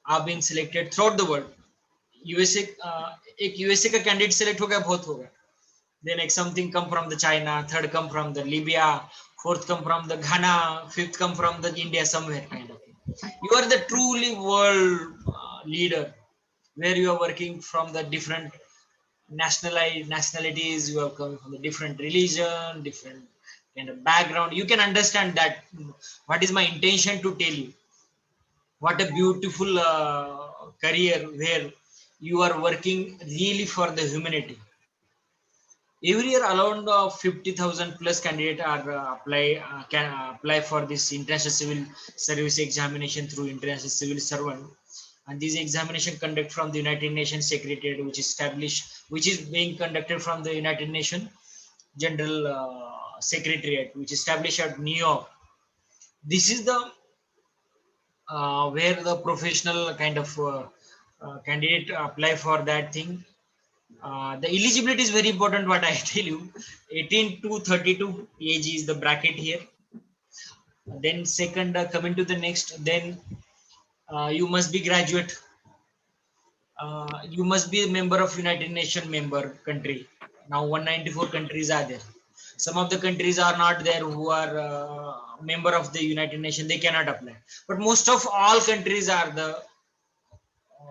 Speaker 3: are being selected throughout the world. USA एक USA का candidate select हो गया, बहुत हो गया. Then like something come from the China, third come from the Libya, fourth come from the Ghana, fifth come from the India, somewhere kind of thing. You are the truly world leader. where you are working from the different nationalities, you are coming from the different religion, different kind of background. You can understand that what is my intention to tell you. What a beautiful career where you are working really for the humanity. Every year, around 50,000 plus candidates are can apply for this international civil service examination through international civil servant, and this examination conducted from the United Nations Secretariat, which is being conducted from the United Nations General Secretariat, which is established at New York. This is the where the professional kind of candidate apply for that thing. The eligibility is very important. What I tell you, 18 to 32 age is the bracket here. Then second, coming to the next, then you must be graduate. You must be a member of United Nations member country. Now 194 countries are there. Some of the countries are not there who are member of the United Nations. They cannot apply. But most of all countries are the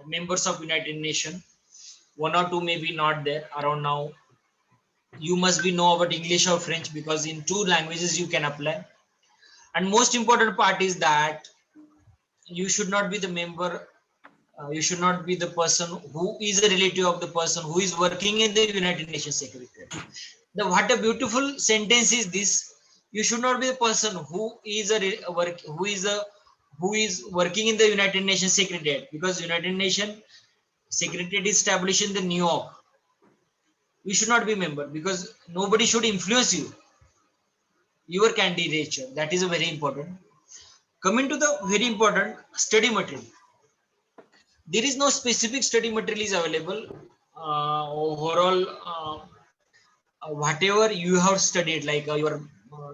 Speaker 3: members of United Nations. One or two may be not there around now. You must be know about English or French, because in two languages you can apply. And most important part is that you should not be the member, you should not be the person who is a relative of the person who is working in the United Nations Secretariat. What a beautiful sentence is this. You should not be the person who is who is working in the United Nations Secretariat, because United Nations Secretariat is established in the New York. You should not be a member, because nobody should influence you, your candidature. That is a very important. Coming to the very important study material, there is no specific study material is available. Overall, whatever you have studied, like your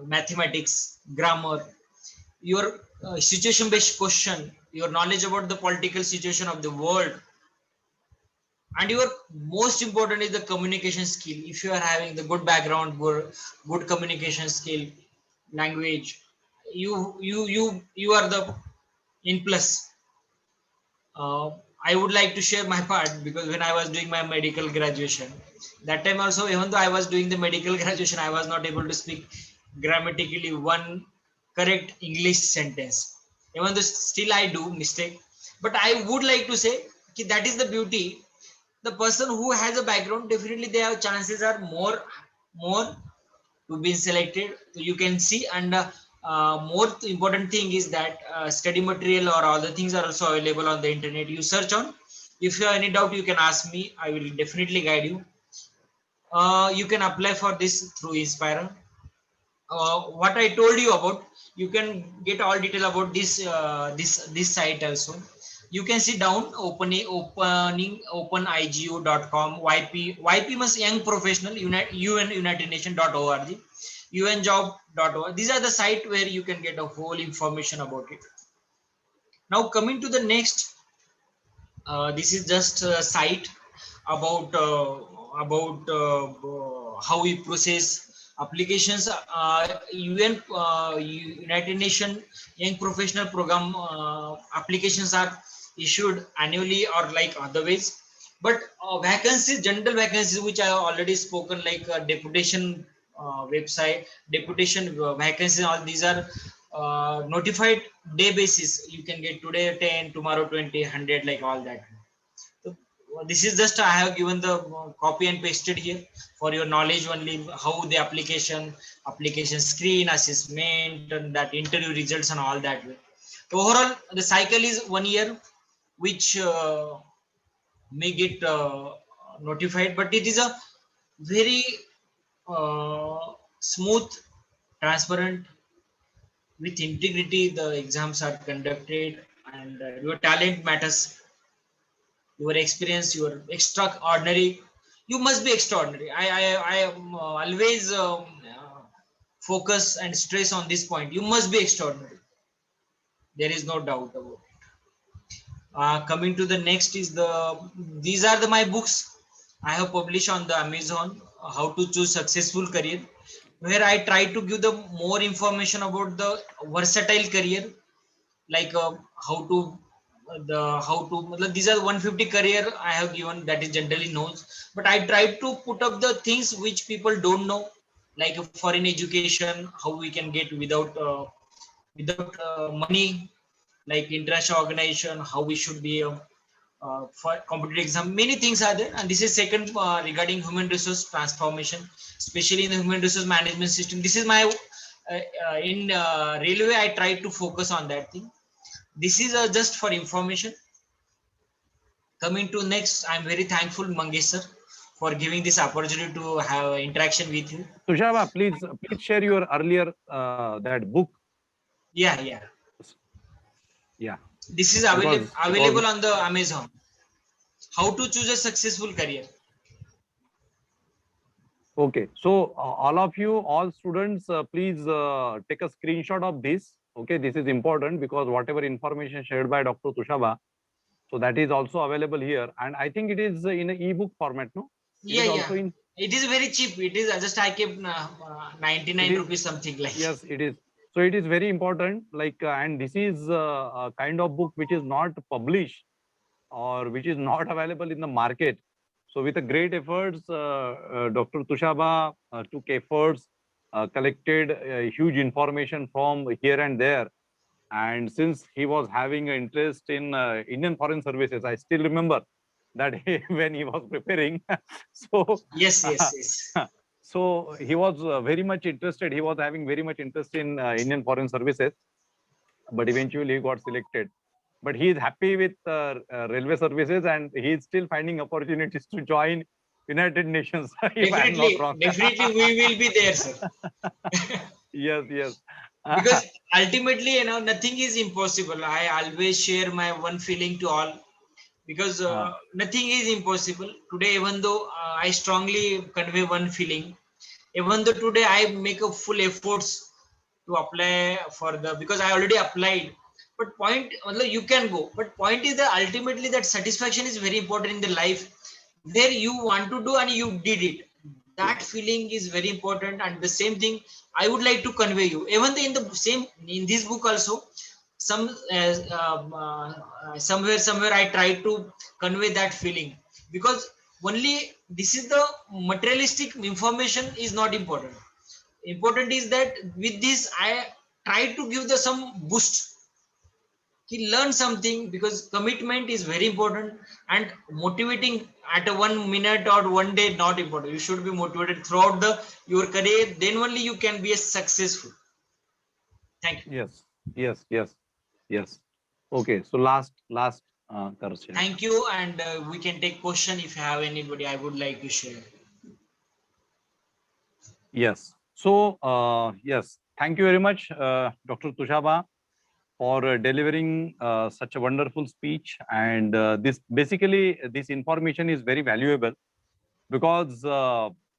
Speaker 3: mathematics, grammar, your situation based question, your knowledge about the political situation of the world, and your most important is the communication skill. If you are having the good background, good communication skill, language, you are the in plus. I would like to share my part, because when I was doing my medical graduation, that time also, even though I was doing the medical graduation, I was not able to speak grammatically one correct English sentence. Even though still I do mistake, but I would like to say that is the beauty. The person who has a background, definitely they have chances are more to be selected. So you can see, and more important thing is that study material or other things are also available on the internet. You search on. If you have any doubt, you can ask me. I will definitely guide you. You can apply for this through Inspire. What I told you about, you can get all detail about this site also. You can see down openigu.com, YP must young professional United Nation.org, unjob.org. These are the site where you can get a whole information about it. Now coming to the next, this is just a site about how we process applications. United Nations Young Professional Program applications are issued annually or like other ways. But vacancies, general vacancies, which I have already spoken, like deputation website, deputation vacancies, all these are notified day basis. You can get today 10, tomorrow 20, 100, like all that. So this is just I have given the copy and pasted here for your knowledge only, how the application screen, assessment, and that interview results and all that way. So overall, the cycle is 1 year, which may get notified, but it is a very smooth, transparent, with integrity. The exams are conducted, and your talent matters. Your experience, your extraordinary. You must be extraordinary. I am always focus and stress on this point. You must be extraordinary. There is no doubt about it. Coming to the next is these are my books I have published on the Amazon, how to choose successful career, where I try to give the more information about the versatile career, like how to the how to these are 150 career I have given that is generally knows, but I try to put up the things which people don't know, like foreign education, how we can get without money, like international organization, how we should be for competitive exam. Many things are there, and this is second regarding human resource transformation, especially in the human resource management system. This is my in railway. I try to focus on that thing. This is just for information. Coming to next, I'm very thankful, Mangesh sir, for giving this opportunity to have interaction with you.
Speaker 1: Tushaba, please share your earlier that book.
Speaker 3: Yeah, yeah.
Speaker 1: Yeah.
Speaker 3: This is
Speaker 1: Because-
Speaker 3: available on the Amazon. How to choose a successful career.
Speaker 1: Okay, so all of you, all students, please take a screenshot of this. Okay, this is important because whatever information shared by Dr. Tushaba, so that is also available here, and I think it is in an ebook format, no? It
Speaker 3: Yeah,
Speaker 1: is
Speaker 3: yeah.
Speaker 1: also in.
Speaker 3: It is very cheap. It is just I kept 99
Speaker 1: It is-
Speaker 3: rupees something like.
Speaker 1: Yes, it is. So it is very important. Like, and this is a kind of book which is not published or which is not available in the market. So with a great efforts, Dr. Tushaba took efforts, collected huge information from here and there. And since he was having an interest in Indian Foreign Services, I still remember that when he was preparing. So
Speaker 3: Yes, yes, yes.
Speaker 1: so he was very much interested. He was having very much interest in Indian Foreign Services, but eventually he got selected. But he is happy with railway services, and he is still finding opportunities to join United Nations. If I am not
Speaker 3: Definitely,
Speaker 1: wrong.
Speaker 3: definitely we will be there, sir.
Speaker 1: Yes, yes.
Speaker 3: Because ultimately, nothing is impossible. I always share my one feeling to all, because nothing is impossible today. Even though I strongly convey one feeling, even though today I make a full efforts to apply for the, because I already applied. But point, you can go. But point is that ultimately that satisfaction is very important in the life, where you want to do and you did it. That feeling is very important, and the same thing I would like to convey you. Even in the same in this book also, some somewhere I try to convey that feeling, because only this is the materialistic information is not important. Important is that with this I try to give the some boost. He learned something, because commitment is very important, and motivating at a 1 minute or one day not important. You should be motivated throughout the your career, then only you can be a successful. Thank you.
Speaker 1: Yes, yes, yes, yes. Okay, so last Karshan.
Speaker 3: Thank you, and we can take question if you have anybody I would like to share.
Speaker 1: Yes. So yes, thank you very much, Dr. Tushaba, for delivering such a wonderful speech. And this basically this information is very valuable, because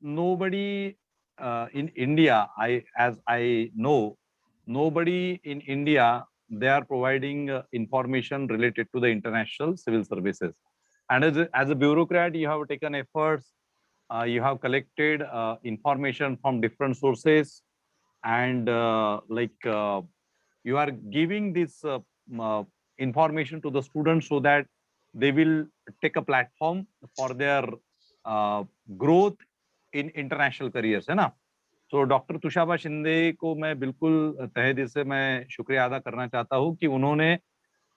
Speaker 1: nobody in India, as I know, nobody in India, they are providing information related to the international civil services. And as a bureaucrat, you have taken efforts, you have collected information from different sources, and you are giving this information to the students so that they will take a platform for their growth in international careers, है ना? So doctor Tushaba Shinde को मैं बिल्कुल तहे दिल से मैं शुक्रिया अदा करना चाहता हूँ कि उन्होंने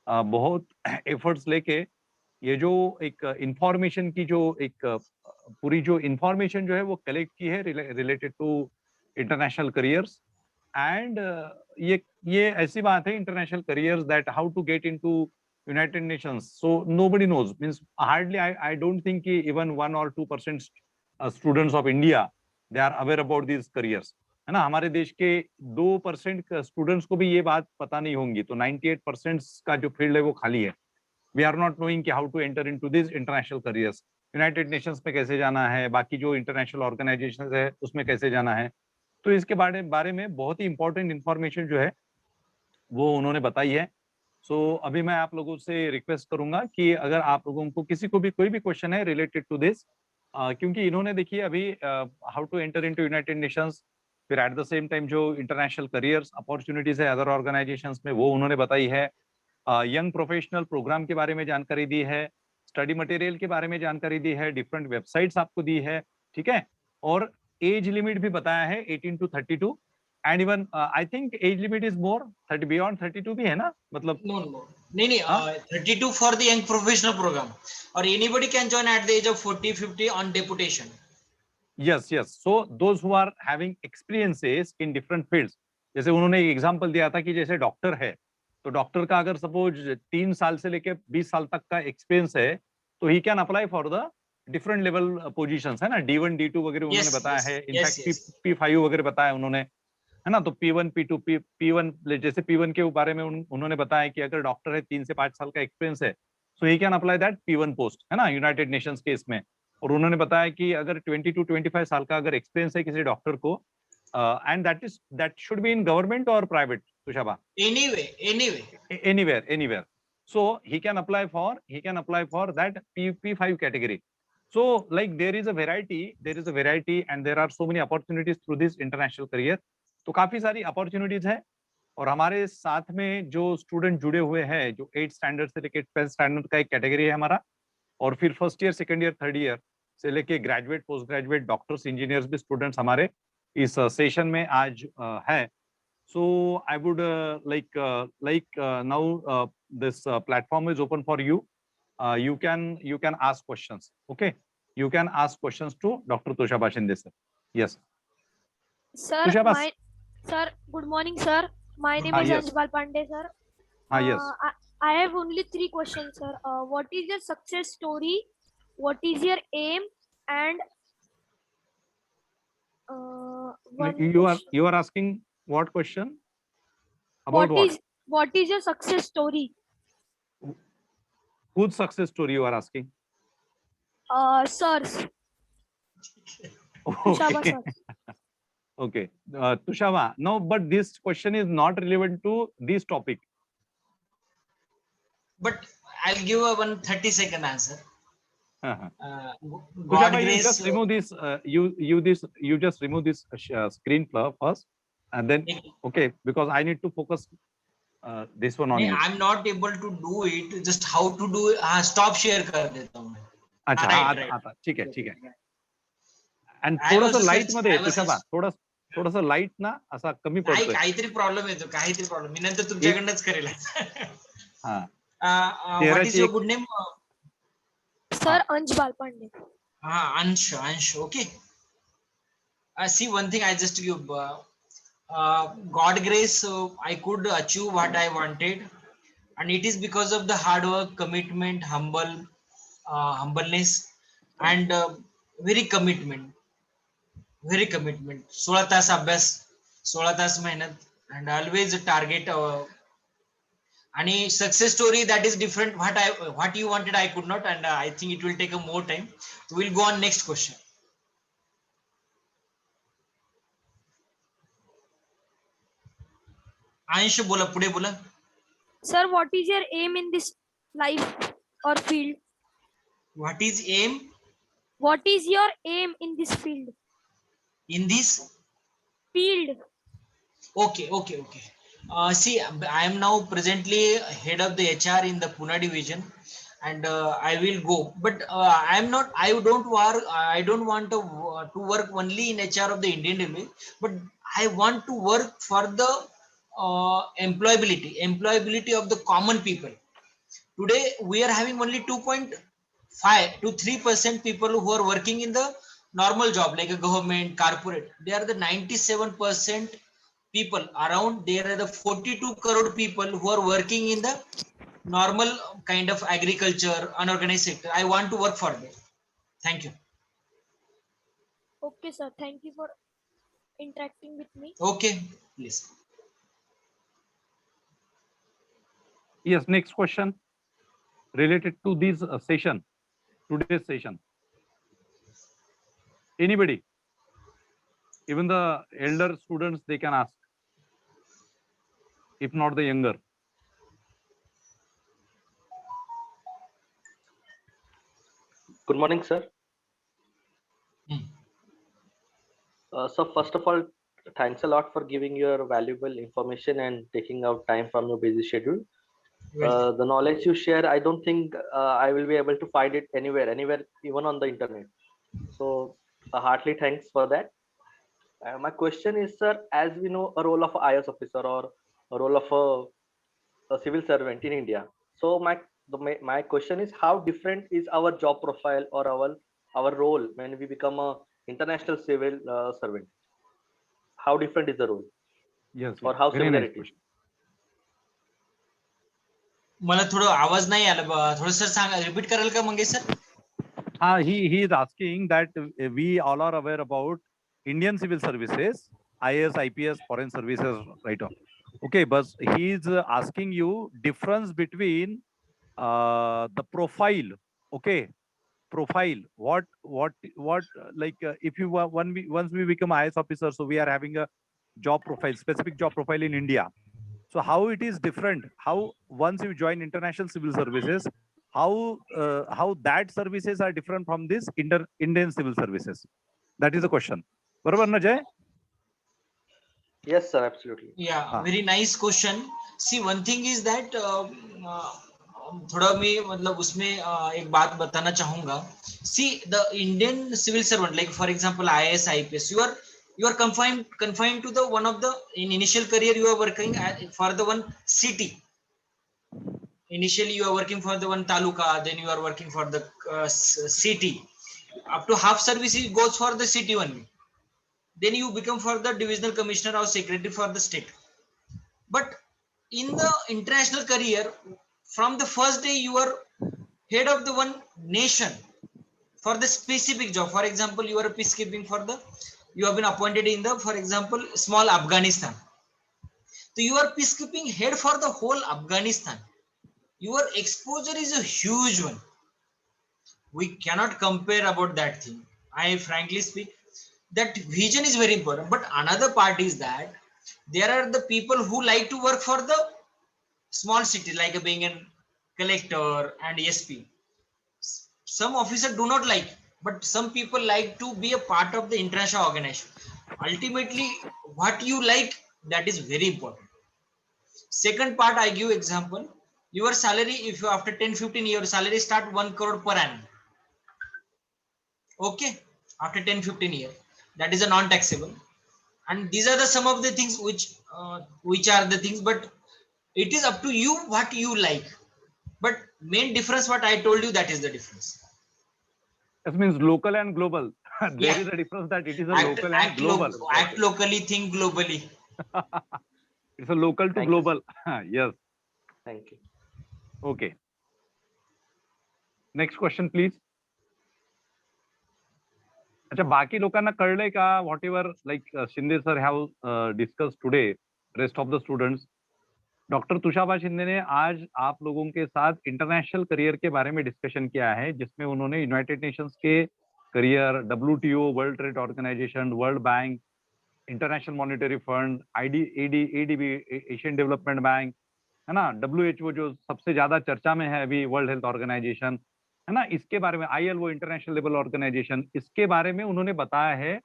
Speaker 1: बहुत एफर्ट्स लेके ये जो एक इंफॉर्मेशन की जो एक पूरी जो इंफॉर्मेशन जो है वो कलेक्ट की है related to international careers. And ये ऐसी बात है, international careers, that how to get into United Nations, so nobody knows, means hardly I don't think कि even 1 or 2% students of India they are aware about these careers, है ना? हमारे देश के 2% स्टूडेंट्स को भी ये बात पता नहीं होंगी, तो 98% का जो फील्ड है वो खाली है. वी आर नॉट नोइंग कि how to enter into this international careers, United Nations में कैसे जाना है, बाकी जो इंटरनेशनल ऑर्गेनाइजेशंस है उसमें कैसे जाना है. तो इसके बारे में बहुत ही इंपॉर्टेंट इंफॉर्मेशन जो है वो उन्होंने बताई है. सो अभी मैं आप लोगों से रिक्वेस्ट करूंगा कि अगर आप लोगों को किसी को भी कोई भी क्वेश्चन है रिलेटेड टू दिस, क्योंकि इन्होंने देखिए अभी how to enter into United Nations, फिर एट द सेम टाइम जो इंटरनेशनल करियर्स अपॉर्चुनिटीज है अदर ऑर्गेनाइजेशंस में वो उन्होंने बताई है. यंग प्रोफेशनल प्रोग्राम के बारे में जानकारी दी है, स्टडी मटेरियल के बारे में जानकारी दी है, डिफरेंट वेबसाइट्स आपको दी है, ठीक है। और एज लिमिट भी बताया है 18 to 32 and even I think age limit is more 30 beyond 32 भी है ना, मतलब
Speaker 3: No, no. नहीं
Speaker 1: हाँ?
Speaker 3: 32 for the young professional program or anybody can join at the age of 40-50 on deputation.
Speaker 1: Yes yes, so those who are having experiences in different fields, जैसे उन्होंने एक example दिया था कि जैसे डॉक्टर है, तो डॉक्टर का अगर सपोज 3 साल से लेके 20 साल तक का एक्सपीरियंस है, तो ही can apply for the different level positions, है ना, D1 D2 वगैरह उन्होंने
Speaker 3: Yes,
Speaker 1: बताया
Speaker 3: yes,
Speaker 1: है,
Speaker 3: yes,
Speaker 1: इनफैक्ट
Speaker 3: yes.
Speaker 1: P5 वगैरह बताया उन्होंने, है ना। तो P1 P2 P1 जैसे P1 के बारे में उन्होंने बताया कि अगर डॉक्टर है 3 से 5 साल का एक्सपीरियंस है, so he can apply that P1 post, है ना, यूनाइटेड नेशंस के इसमें। और उन्होंने बताया कि अगर 20 to 25 साल का अगर एक्सपीरियंस है किसी डॉक्टर को, and that should be in government और private, तुषाबा,
Speaker 3: Anyway.
Speaker 1: anywhere, so he can apply for that P5 category. So like there is a variety and there are so many opportunities through this international career. तो काफी सारी opportunities है। और हमारे साथ में जो स्टूडेंट जुड़े हुए हैं, जो 8 स्टैंडर्ड से लेके 12 स्टैंडर्ड का एक कैटेगरी है हमारा, और फिर first year, second year, third year से लेके graduate, post graduate, doctors, engineers भी स्टूडेंट्स हमारे इस सेशन में आज है। So I would now this platform is open for you. You can ask questions. Okay, you can ask questions to Dr. Tushaba Shinde sir. Yes.
Speaker 6: Sir,
Speaker 1: Tushaba.
Speaker 6: sir, good morning, sir. My name is
Speaker 1: Yes.
Speaker 6: Anjpal Pandey, sir.
Speaker 1: Yes.
Speaker 6: I have only 3 questions, sir. What is your success story? What is your aim? And
Speaker 1: You are asking what question? About
Speaker 6: what is your success story?
Speaker 1: Whose success story you are asking?
Speaker 6: Sirs. Tushaba,
Speaker 1: Okay.
Speaker 6: sir.
Speaker 1: Okay. Tushaba, no, but this question is not relevant to this topic.
Speaker 3: But I'll give a 130-second answer.
Speaker 1: Uh-huh.
Speaker 3: God
Speaker 1: Tushaba, you
Speaker 3: grace.
Speaker 1: just remove this. You just remove this screen first, and then okay, because I need to focus this one on you.
Speaker 3: I'm not able to do it. Just how to do it? Stop share कर देता हूँ मैं.
Speaker 1: अच्छा,
Speaker 3: Right.
Speaker 1: आता, ठीक है. And
Speaker 3: I was
Speaker 1: थोडंसं light
Speaker 3: search-
Speaker 1: मध्ये
Speaker 3: I was
Speaker 1: तुषाबा,
Speaker 3: search-
Speaker 1: थोडंसं लाईट ना असा कमी पडतोय.
Speaker 3: काहीतरी प्रॉब्लेम येतो, काहीतरी प्रॉब्लेम. मी नंतर तुमच्याकडनंच करेल.
Speaker 1: हा.
Speaker 3: What is your good name?
Speaker 6: Sir, Anjpal Pandey.
Speaker 3: Ansh. Okay. See, one thing I just give. God grace, I could achieve what I wanted, and it is because of the hard work, commitment, humbleness, and very commitment. 16 तास अभ्यास, 16 तास मेहनत, and always a target. And a success story that is different. What you wanted, I could not, and I think it will take a more time. We'll go on next question. Ansh, बोला, पुढे बोला.
Speaker 6: Sir, what is your aim in this life or field?
Speaker 3: What is aim
Speaker 6: What is your aim in this field?
Speaker 3: in this?
Speaker 6: Field.
Speaker 3: Okay. See, I am now presently head of the HR in the Pune division, and I will go. But I don't want to work only in HR of the Indian Railway, but I want to work for the employability of the common people. Today we are having only 2.5 to 3% people who are working in the normal job like a government, corporate. They are the 97% people around. There are the 42 crore people who are working in the normal kind of agriculture, unorganized sector. I want to work for them. Thank you.
Speaker 6: Okay, sir. Thank you for interacting with me.
Speaker 3: Okay, please.
Speaker 1: Yes, next question related to this today's session. Anybody? Even the elder students, they can ask, if not the younger.
Speaker 7: Good morning, sir. So first of all, thanks a lot for giving your valuable information and taking out time from your busy schedule. The knowledge you share, I don't think I will be able to find it anywhere, even on the internet. So, heartily thanks for that. My question is, sir, as we know, a role of a IAS officer or a role of a civil servant in India. So, my question is, how different is our job profile or our role when we become a international civil servant? How different is the role,
Speaker 1: Yes,
Speaker 7: or
Speaker 1: yes.
Speaker 7: how
Speaker 1: Very
Speaker 7: similar
Speaker 1: nice
Speaker 7: it is?
Speaker 1: question.
Speaker 3: मला थोडं आवाज नाही आला थोडं sir सांगा repeat कराल का Mangesh sir
Speaker 1: He is asking that we all are aware about Indian civil services, IAS, IPS, foreign services, right on. Okay, but he is asking you difference between the profile. Okay, profile. What like if you once we become IAS officer, so we are having a job profile, specific job profile in India. So how it is different? How once you join international civil services, how that services are different from this Indian civil services? That is the question. बरोबर ना जय?
Speaker 7: Yes, sir, absolutely.
Speaker 3: Yeah, very nice question. See, one thing is that थोड़ा मैं मतलब उसमें एक बात बताना चाहूंगा. See, the Indian civil servant, like for example IAS, IPS, you are confined to the one of the in initial career you are working for the one city. Initially you are working for the one taluka, then you are working for the city. Up to half service goes for the city only. Then you become for the divisional commissioner or secretary for the state. But in the international career, from the first day you are head of the one nation for the specific job. For example, you are a peacekeeping you have been appointed in the, for example, small Afghanistan. So you are peacekeeping head for the whole Afghanistan. Your exposure is a huge one. We cannot compare about that thing. I frankly speak, that vision is very important. But another part is that there are the people who like to work for the small city, like being a collector and SP. Some officers do not like, but some people like to be a part of the international organization. Ultimately, what you like, that is very important. Second part, I give example. Your salary, if you after 10-15 years, salary start 1 crore per annum. Okay, after 10-15 years, that is a non-taxable. And these are the some of the things which are the things, but it is up to you what you like. But main difference, what I told you, that is the difference.
Speaker 1: That means local and global. There
Speaker 3: Yeah.
Speaker 1: is a difference that it is a local and global.
Speaker 3: Act locally, think globally.
Speaker 1: It's a local to
Speaker 7: Thank you,
Speaker 1: global. Yes.
Speaker 7: Thank you.
Speaker 1: Okay. Next question, please. अच्छा बाकी लोकांना कळलंय का whatever like Shinde sir have discuss today rest of the students doctor Tushaba Shinde ने आज आप लोगों के साथ इंटरनेशनल करियर के बारे में डिस्कशन किया है जिसमें उन्होंने यूनाइटेड नेशंस के career WTO world trade organization world bank international monetary fund ADB Asian development bank है ना WHO जो सबसे ज्यादा चर्चा में है अभी वर्ल्ड हेल्थ ऑर्गेनाइजेशन है ना इसके बारे में ILO इंटरनेशनल लेवल ऑर्गेनाइजेशन इसके बारे में उन्होंने बताया है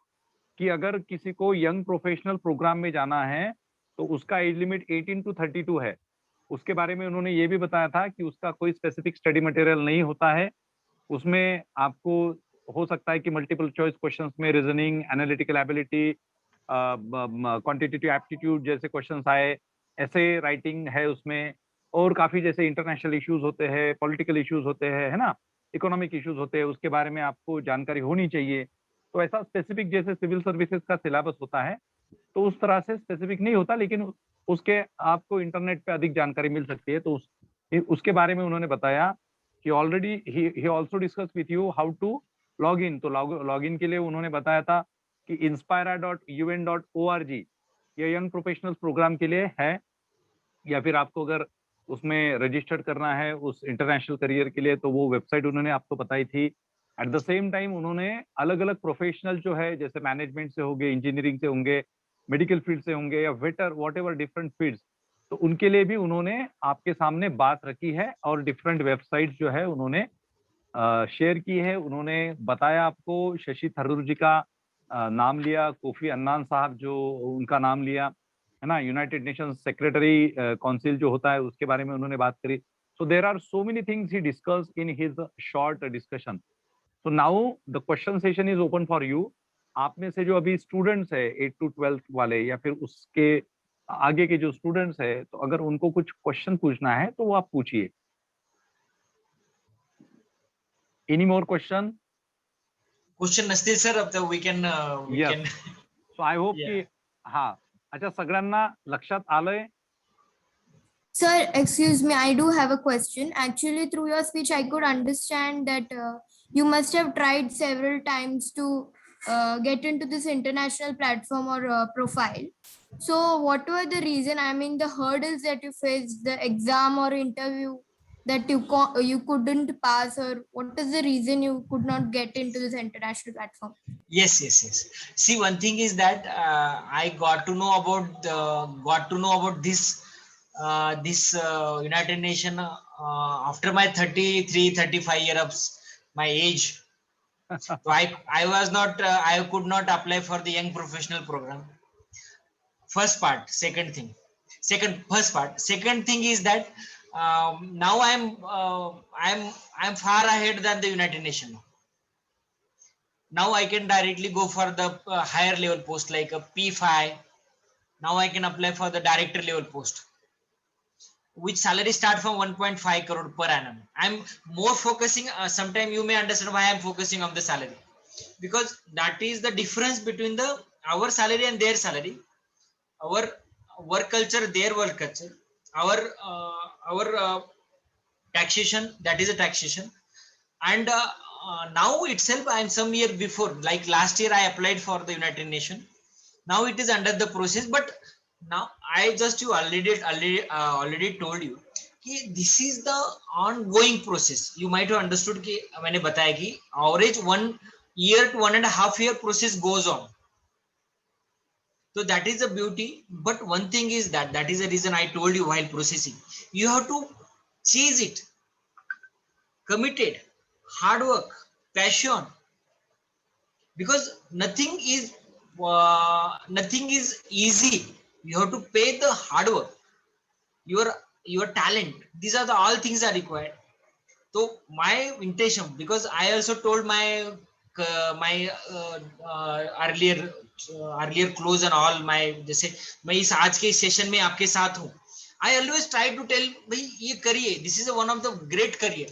Speaker 1: कि अगर किसी को यंग प्रोफेशनल प्रोग्राम में जाना है तो उसका एज लिमिट 18 to 32 है उसके बारे में उन्होंने ये भी बताया था कि उसका कोई स्पेसिफिक स्टडी मटेरियल नहीं होता है उसमें आपको हो सकता है कि मल्टीपल चॉइस क्वेश्चंस में reasoning analytical ability quantitative aptitude जैसे क्वेश्चंस आए ऐसे राइटिंग है उसमें और काफी जैसे इंटरनेशनल इश्यूज होते हैं पॉलिटिकल इश्यूज होते हैं है ना इकोनॉमिक इश्यूज होते हैं उसके बारे में आपको जानकारी होनी चाहिए तो ऐसा स्पेसिफिक जैसे सिविल सर्विसेज का सिलेबस होता है तो उस तरह से स्पेसिफिक नहीं होता लेकिन उसके आपको इंटरनेट पे अधिक जानकारी मिल सकती है तो उसके बारे में उन्होंने बताया कि ऑलरेडी ही also discuss with you how to log in तो लॉग इन के लिए उन्होंने बताया था कि inspira.un.org ये यंग प्रोफेशनल्स प्रोग्राम के लिए है या फिर आपको अगर उसमें रजिस्टर्ड करना है उस इंटरनेशनल करियर के लिए तो वो वेबसाइट उन्होंने आपको बताई थी एट द सेम टाइम उन्होंने अलग अलग प्रोफेशनल जो है जैसे मैनेजमेंट से होंगे इंजीनियरिंग से होंगे मेडिकल फील्ड से होंगे या waiter what ever different fields तो उनके लिए भी उन्होंने आपके सामने बात रखी है और डिफरेंट वेबसाइट जो है उन्होंने शेयर की है उन्होंने बताया आपको शशि थरूर जी का नाम लिया कोफी अन्नान साहब जो उनका नाम लिया है ना, यूनाइटेड नेशंस सेक्रेटरी काउंसिल जो होता है उसके बारे में उन्होंने बात करी. So there are so many things he discussed in his short discussion. So now the question session is open for you. आप में से जो अभी स्टूडेंट्स है 8 to 12 वाले या फिर उसके आगे के जो स्टूडेंट्स है, तो अगर उनको कुछ क्वेश्चन पूछना है तो वो आप पूछिए. Any more question?
Speaker 3: क्वेश्चन नसतील सर, अब we can
Speaker 1: Yes. So I hope
Speaker 3: Yeah.
Speaker 1: की हा, अच्छा सगळ्यांना लक्षात आलंय.
Speaker 8: Sir, excuse me, I do have a question. Actually, through your speech, I could understand that you must have tried several times to get into this international platform or profile. So, what were the reason? I mean, the hurdles that you faced, the exam or interview that you couldn't pass, or what is the reason you could not get into this international platform?
Speaker 3: Yes. See, one thing is that I got to know about this United Nation after my 35 years of my age. So I was not I could not apply for the young professional program. First part. Second thing is that now I'm far ahead than the United Nations. Now I can directly go for the higher level post like a P5. Now I can apply for the director level post, which salary start from 1.5 crore per annum. I'm more focusing, sometime you may understand why I'm focusing on the salary, because that is the difference between our salary and their salary, our work culture, their work culture, our taxation, that is a taxation. And now itself, I'm some year before, like last year I applied for the United Nations. Now it is under the process, but now I just already told you कि this is the ongoing process. You might have understood कि मैंने बताया कि average 1 year to 1.5 year process goes on. So that is the beauty. But one thing is that is the reason I told you while processing, you have to chase it, committed, hard work, passion, because nothing is easy. You have to pay the hard work, your talent. These are the all things are required. So my intention, because I also told my earlier close and all my, जैसे मैं इस आज के session में आपके साथ हूँ, I always try to tell भाई ये करिए, this is one of the great career.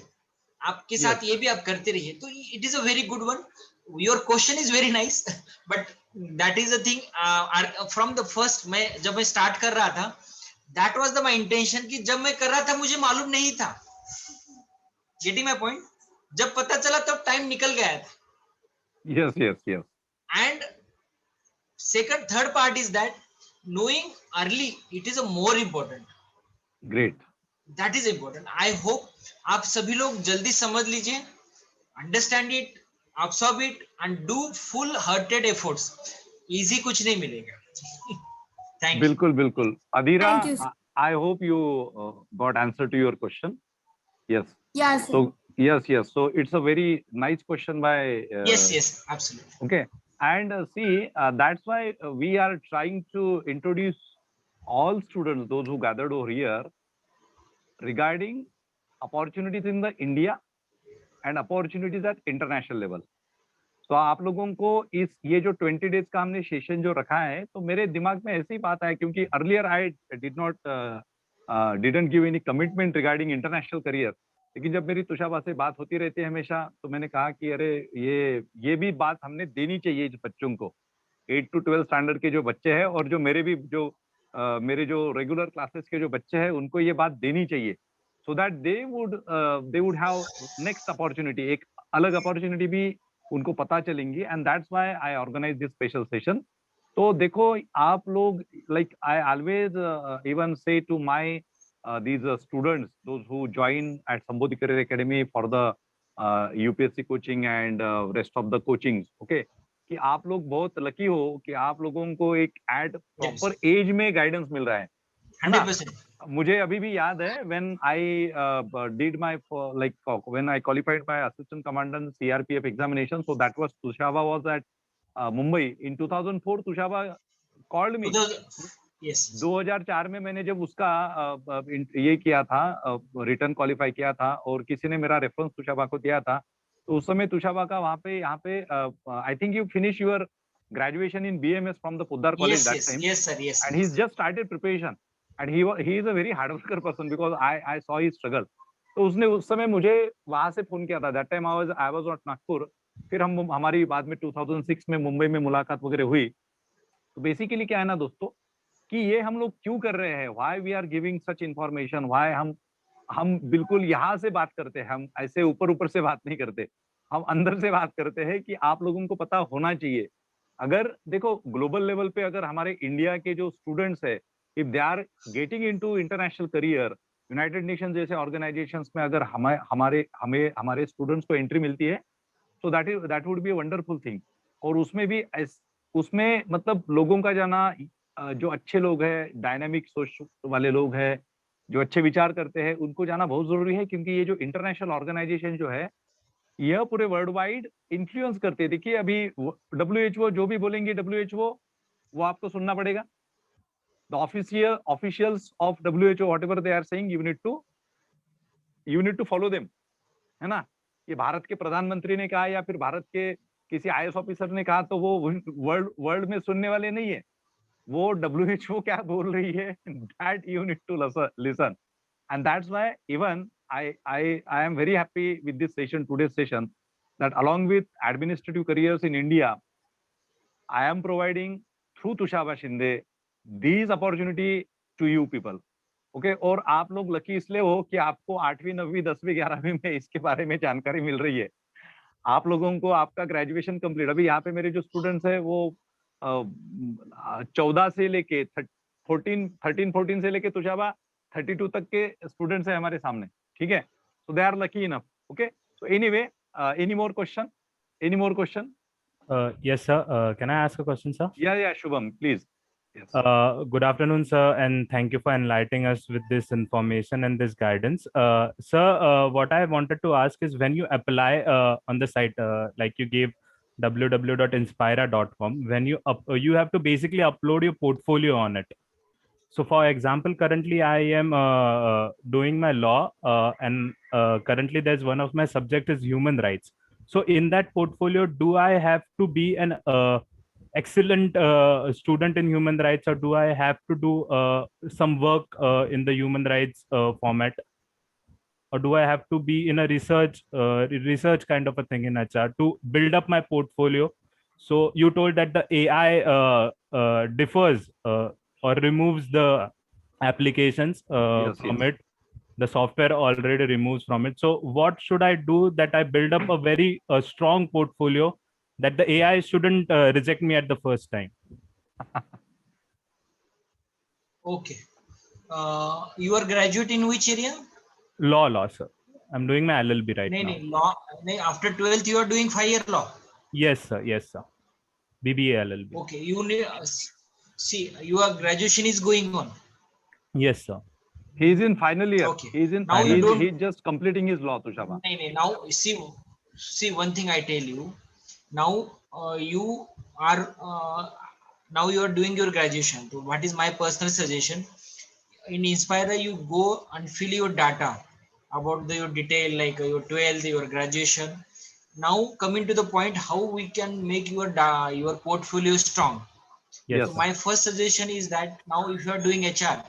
Speaker 3: आपके साथ ये भी आप करते रहिए, तो it is a very good one. Your question is very nice, but that is the thing. From the first, जब मैं start कर रहा था, that was my intention कि जब मैं कर रहा था मुझे मालूम नहीं था. Getting my point? जब पता चला तब time निकल गया था.
Speaker 1: Yes.
Speaker 3: And third part is that knowing early, it is a more important.
Speaker 1: Great.
Speaker 3: That is important. I hope आप सभी लोग जल्दी समझ लीजिए, understand it, absorb it, and do full-hearted efforts. Easy कुछ नहीं मिलेगा. Thank you.
Speaker 1: बिल्कुल. Adira,
Speaker 8: Thank you, sir.
Speaker 1: I hope you got answer to your question. Yes.
Speaker 8: Yes, sir.
Speaker 1: So yes. So it's a very nice question by.
Speaker 3: Yes, absolutely.
Speaker 1: Okay. And see, that's why we are trying to introduce all students, those who gathered over here, regarding opportunities in the India and opportunities at international level. तो आप लोगों को ये जो 20 days का हमने session जो रखा है, तो मेरे दिमाग में ऐसी बात है, क्योंकि earlier I didn't give any commitment regarding international career, लेकिन जब मेरी तुषाबा से बात होती रहती है हमेशा, तो मैंने कहा कि अरे ये भी बात हमने देनी चाहिए बच्चों को, 8 to 12 स्टैंडर्ड के जो बच्चे हैं और जो मेरे जो रेगुलर क्लासेस के जो बच्चे हैं, उनको ये बात देनी चाहिए, so that they would have next opportunity, एक अलग अपॉर्चुनिटी भी उनको पता चलेंगी. And that's why I organize this special session. तो देखो आप लोग, like I always even say to my these students, those who join at Sambodhi Career Academy for the UPSC coaching and rest of the coachings, okay, कि आप लोग बहुत lucky हो कि आप लोगों को एक एट प्रॉपर एज में गाइडेंस मिल रहा है.
Speaker 3: 100%.
Speaker 1: मुझे अभी भी याद है when I did my when I qualified my assistant commandant CRPF examination, so that was Tushaba was at Mumbai in 2004. Tushaba called me.
Speaker 3: Yes.
Speaker 1: 2004 में मैंने जब उसका ये किया था, रिटर्न क्वालिफाई किया था, और किसी ने मेरा रेफरेंस तुषाबा को दिया था, तो उस समय तुषाबा का वहाँ पे I think you finish your graduation in BMS from the Poddar college
Speaker 3: Yes,
Speaker 1: that
Speaker 3: yes,
Speaker 1: time,
Speaker 3: yes, sir. Yes,
Speaker 1: and
Speaker 3: yes.
Speaker 1: he's just started preparation, and he is a very hard worker person because I saw his struggle. तो उसने उस समय मुझे वहां से phone किया था, that time I was not Nagpur. फिर हमारी बाद में 2006 में मुंबई में मुलाकात वगैरह हुई। तो बेसिकली क्या है ना दोस्तों, कि ये हम लोग क्यों कर रहे हैं, why we are giving such information, why हम बिल्कुल यहाँ से बात करते हैं, हम ऐसे ऊपर ऊपर से बात नहीं करते, हम अंदर से बात करते हैं कि आप लोगों को पता होना चाहिए। अगर देखो ग्लोबल लेवल पे अगर हमारे इंडिया के जो स्टूडेंट्स है, if they are getting into international career, united nation जैसे ऑर्गेनाइजेशंस में अगर हमारे स्टूडेंट्स को एंट्री मिलती है, तो that would be a wonderful thing. और उसमें मतलब लोगों का जाना, जो अच्छे लोग हैं, डायनामिक सोच वाले लोग हैं, जो अच्छे विचार करते हैं, उनको जाना बहुत जरूरी है, क्योंकि ये जो इंटरनेशनल ऑर्गेनाइजेशन जो है, यह पूरे वर्ल्ड वाइड इन्फ्लुएंस करते हैं। देखिए अभी WHO जो भी बोलेंगे, WHO वो आपको सुनना पड़ेगा। The officials of WHO whatever they are saying, you need to follow them, है ना। ये भारत के प्रधानमंत्री ने कहा या फिर भारत के किसी IAS ऑफिसर ने कहा तो वो वर्ल्ड में सुनने वाले नहीं है। वो WHO क्या बोल रही है, that you need to listen, and that's why even I am very happy with this session, today's session, that along with administrative careers in India, I am providing through Tushaba Shinde these opportunity to you people. Okay, और आप लोग lucky इसलिए हो कि आपको 8वीं 9वीं 10वीं 11वीं में इसके बारे में जानकारी मिल रही है। आप लोगों को आपका ग्रेजुएशन कंप्लीट, अभी यहाँ पे मेरे जो स्टूडेंट्स है वो 14 से लेके 13-14 से लेके तुषाबा 32 तक के स्टूडेंट्स है हमारे सामने, ठीक है। So they are lucky enough. Okay, so anyway, any more question?
Speaker 9: Yes, sir. Can I ask a question, sir?
Speaker 1: Yeah, Shubham, please. Yes.
Speaker 9: Good afternoon, sir, and thank you for enlightening us with this information and this guidance. Sir, what I wanted to ask is, when you apply on the site, like you gave www.inspira.com, when you have to basically upload your portfolio on it. So for example, currently I am doing my law, and currently there's one of my subject is human rights. So in that portfolio, do I have to be an excellent student in human rights, or do I have to do some work in the human rights format, or do I have to be in a research kind of a thing in HR to build up my portfolio? So you told that the AI differs or removes the applications from it. The software already removes from it. So what should I do that I build up a very strong portfolio, that the AI shouldn't reject me at the first time?
Speaker 3: Okay. You are graduate in which area?
Speaker 9: Law, sir. I'm doing my LLB right now.
Speaker 3: Law. After 12th, you are doing 5-year law.
Speaker 9: Yes, sir. BBA LLB.
Speaker 3: Okay. You need see, your graduation is going on.
Speaker 9: Yes, sir.
Speaker 1: He is in final year.
Speaker 3: Okay.
Speaker 1: He's just completing his law, Tushaba.
Speaker 3: Now see one thing I tell you. Now you are doing your graduation. So what is my personal suggestion? In Inspira, you go and fill your data about your detail, like your 12th, your graduation. Now coming to the point, how we can make your portfolio strong.
Speaker 9: Yes.
Speaker 3: So my first suggestion is that now if you are doing HR,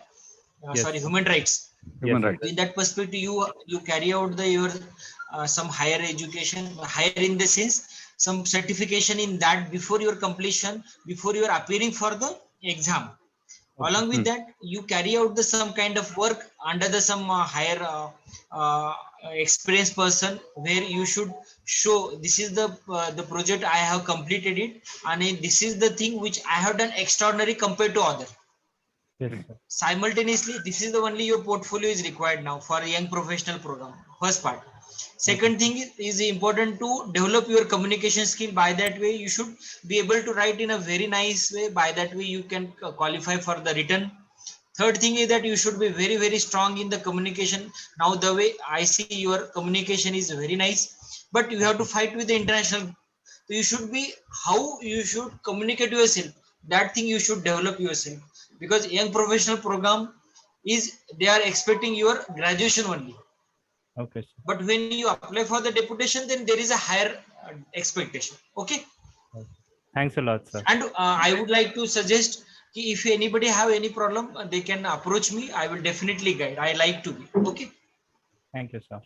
Speaker 3: human rights.
Speaker 1: Human rights.
Speaker 3: In that perspective, you carry out your some higher education, higher in the sense some certification in that before your completion, before you are appearing for the exam. Okay. Along with that, you carry out some kind of work under some higher experienced person, where you should show this is the project I have completed it, and this is the thing which I have done extraordinary compared to other.
Speaker 9: Yes,
Speaker 3: simultaneously, this is the only your portfolio is required now for a young professional program. First part. Second thing is important to develop your communication skill. By that way, you should be able to write in a very nice way. By that way, you can qualify for the written. Third thing is that you should be very, very strong in the communication. Now, the way I see your communication is very nice, but you have to fight with the international. So you should be how you should communicate yourself. That thing you should develop yourself. because young professional program is they are expecting your graduation only.
Speaker 9: Okay, sir.
Speaker 3: But when you apply for the deputation, then there is a higher expectation. Okay.
Speaker 9: Thanks a lot, sir.
Speaker 3: And I would like to suggest if anybody have any problem, they can approach me. I will definitely guide. I like to be. Okay.
Speaker 9: Thank you, sir.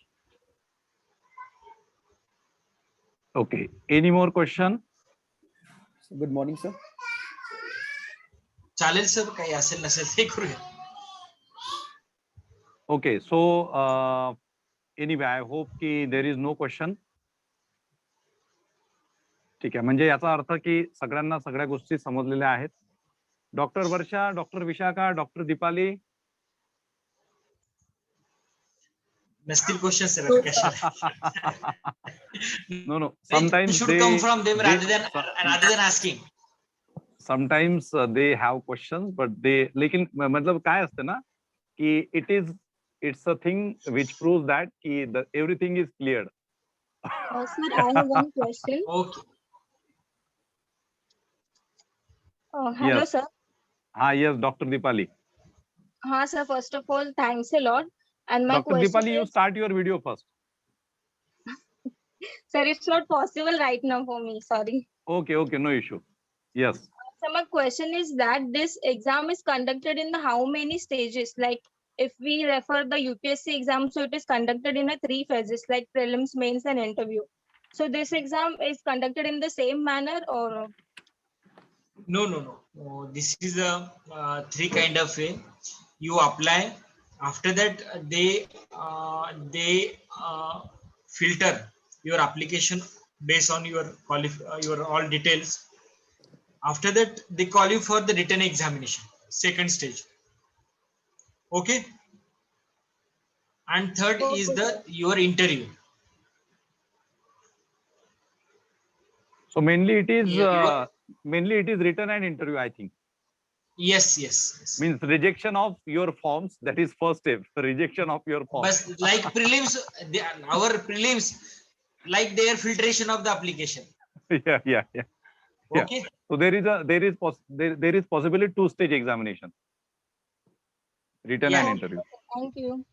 Speaker 1: Okay. Any more question?
Speaker 10: Good morning, sir.
Speaker 3: चालेल sir काही असेल नसेल ते करूया.
Speaker 1: Okay. So anyway, I hope ki there is no question. ठीक आहे. म्हणजे याचा अर्थ की सगळ्यांना सगळ्या गोष्टी समजलेल्या आहेत. डॉक्टर वर्षा, डॉक्टर विशाखा, डॉक्टर दीपाली.
Speaker 3: नसतील question sir
Speaker 1: No. Sometimes
Speaker 3: should
Speaker 1: they
Speaker 3: come from them rather than asking.
Speaker 1: Sometimes they have questions, but they लेकिन मतलब काय असते ना की it's a thing which proves that की everything is cleared.
Speaker 11: Sir, I have one question.
Speaker 3: Okay.
Speaker 11: Hello,
Speaker 1: Yes.
Speaker 11: sir.
Speaker 1: Yes, Dr. Dipali.
Speaker 11: Sir, first of all, thanks a lot. And my
Speaker 1: Dr.
Speaker 11: question
Speaker 1: Dipali, you
Speaker 11: is,
Speaker 1: start your video first.
Speaker 11: sir, it's not possible right now for me. Sorry.
Speaker 1: Okay, no issue. Yes.
Speaker 11: So my question is that this exam is conducted in how many stages? Like if we refer the UPSC exam, so it is conducted in 3 phases like prelims, mains, and interview. So this exam is conducted in the same manner or?
Speaker 3: No. This is a 3 kind of way. You apply. After that, they filter your application based on your all details. After that, they call you for the written examination, 2nd stage. Okay. And 3rd is your interview.
Speaker 1: So mainly it is
Speaker 3: Yeah,
Speaker 1: written and interview, I think.
Speaker 3: Yes.
Speaker 1: Means rejection of your forms. That is first step. Rejection of your forms.
Speaker 3: But like prelims, our prelims, like their filtration of the application.
Speaker 1: Yeah.
Speaker 3: Okay.
Speaker 1: So there is possibly 2-stage examination. Written
Speaker 3: Yeah.
Speaker 1: and interview.
Speaker 11: Thank you.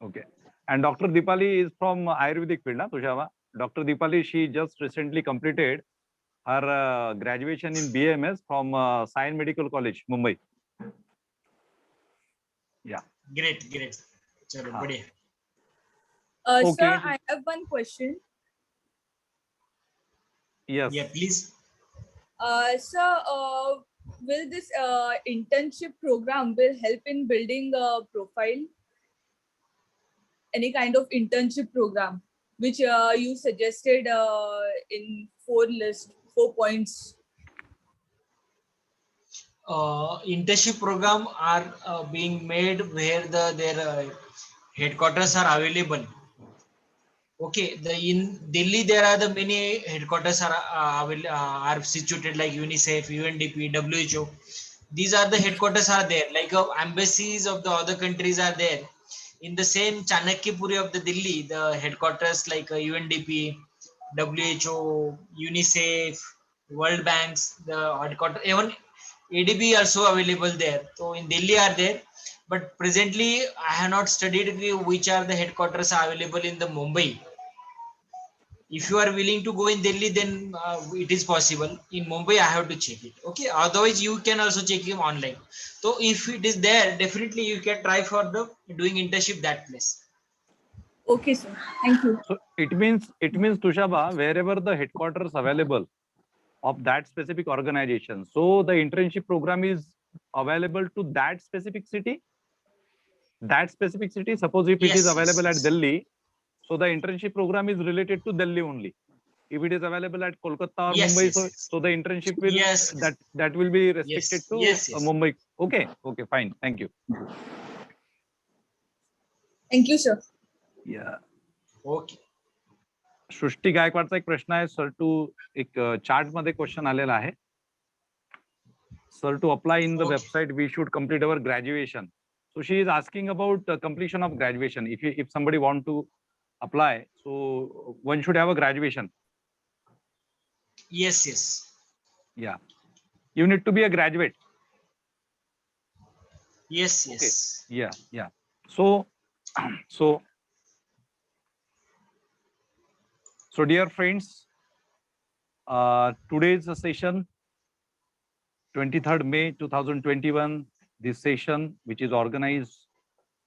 Speaker 1: Okay. And Dr. Dipali is from Ayurvedic field, na, Tushava? Dr. Dipali, she just recently completed her graduation in BMS from Sion Medical College, Mumbai. Yeah.
Speaker 3: Great. Chalo, badhiya.
Speaker 1: Okay.
Speaker 12: Sir, I have one question.
Speaker 1: Yes.
Speaker 3: Yeah, please.
Speaker 12: Sir, will this internship program will help in building a profile? Any kind of internship program which you suggested in 4 points?
Speaker 3: Internship program are being made where their headquarters are available. Okay, in Delhi there are the many headquarters are situated like UNICEF, UNDP, WHO. These are the headquarters are there. Like embassies of the other countries are there. In the same Chanakyapuri of the Delhi, the headquarters like UNDP, WHO, UNICEF, World Banks, the headquarters, even ADB also available there. So in Delhi are there. But presently, I have not studied which are the headquarters are available in the Mumbai. If you are willing to go in Delhi, then it is possible. In Mumbai, I have to check it. Okay. Otherwise, you can also check it online. So if it is there, definitely you can try for the doing internship that place.
Speaker 12: Okay, sir. Thank you.
Speaker 1: So it means Tushaba, wherever the headquarters available of that specific organization, so the internship program is available to that specific city. Suppose if it is available at Delhi, so the internship program is related to Delhi only. If it is available at Kolkata or Mumbai, so the internship will that will be restricted to Mumbai. Okay, fine. Thank you.
Speaker 12: Thank you, sir.
Speaker 1: Yeah.
Speaker 3: Okay.
Speaker 1: सृष्टी गायकवाडचा एक प्रश्न आहे sir to एक chart मध्ये question आलेला आहे sir to apply in the website we should complete our graduation so she is asking about completion of graduation if somebody want to apply so one should have a graduation.
Speaker 3: Yes.
Speaker 1: Yeah, you need to be a graduate.
Speaker 3: Yes,
Speaker 1: Okay.
Speaker 3: yes.
Speaker 1: Yeah. So, so dear friends, today's session, 23rd May 2021, this session, which is organized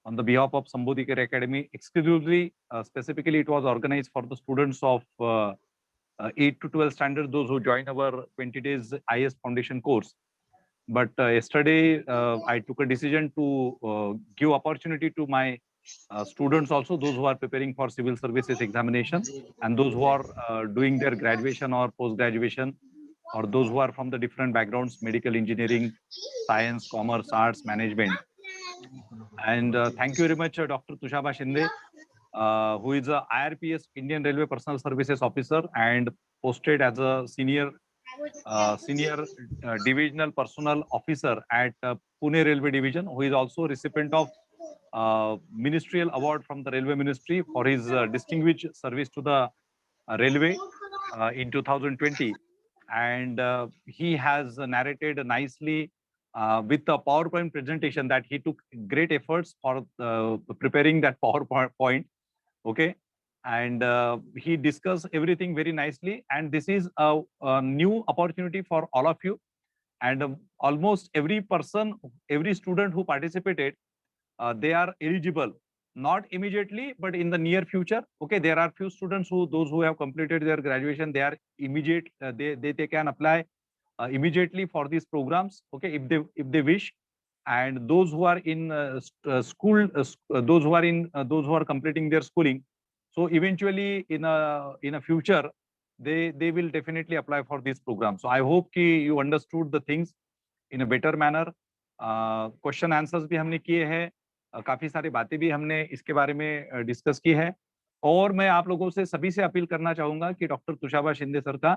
Speaker 1: on the behalf of Sambodhikar Academy, exclusively, specifically, it was organized for the students of 8 to 12 standard, those who join our 20 days IS foundation course. But yesterday, I took a decision to give opportunity to my students also, those who are preparing for civil services examination, and those who are doing their graduation or post-graduation, or those who are from the different backgrounds, medical engineering, science, commerce, arts, management. And thank you very much, Dr. Tushaba Shinde, who is a IRPS, Indian Railway Personal Services Officer, and posted as a senior divisional personnel officer at Pune Railway Division, who is also recipient of ministerial award from the Railway Ministry for his distinguished service to the railway in 2020. And he has narrated nicely with a PowerPoint presentation that he took great efforts for preparing that PowerPoint. Okay. And he discussed everything very nicely. And this is a new opportunity for all of you. And almost every person, every student who participated, they are eligible, not immediately, but in the near future. Okay, there are few students those who have completed their graduation, they are immediate, they can apply immediately for these programs. Okay, if they wish. And those who are in school, those who are completing their schooling, so eventually in a future, they will definitely apply for this program. So I hope you understood the things in a better manner. Question answers भी हमने किए हैं, काफी सारी बातें भी हमने इसके बारे में डिस्कस की है। और मैं आप लोगों से सभी से अपील करना चाहूंगा कि डॉक्टर तुषाबा शिंदे सर का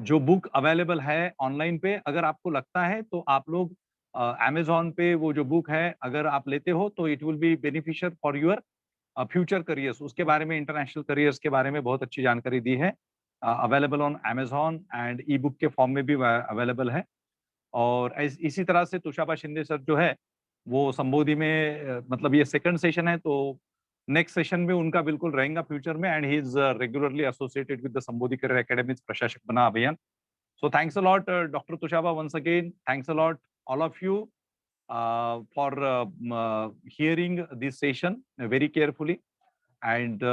Speaker 1: जो बुक अवेलेबल है ऑनलाइन पे, अगर आपको लगता है तो आप लोग अमेजोन पे वो जो बुक है अगर आप लेते हो तो it will be beneficial for your future careers. उसके बारे में, इंटरनेशनल करियर्स के बारे में बहुत अच्छी जानकारी दी है, available on Amazon and E book के फॉर्म में भी अवेलेबल है। और इसी तरह से तुषाबा शिंदे सर जो है वो संबोधि में, मतलब ये सेकंड सेशन है, तो नेक्स्ट सेशन में उनका बिल्कुल रहेगा फ्यूचर में, and he is regularly associated with the Sambodhi career academy प्रशासक बना अभियान। So thanks a lot, Dr. Tushaba, once again. Thanks a lot, all of you, for hearing this session very carefully. And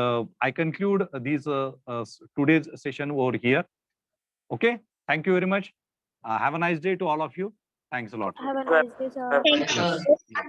Speaker 1: I conclude today's session over here. Okay, thank you very much. Have a nice day to all of you. Thanks a lot.
Speaker 6: Have a nice day, sir.
Speaker 3: Thank you.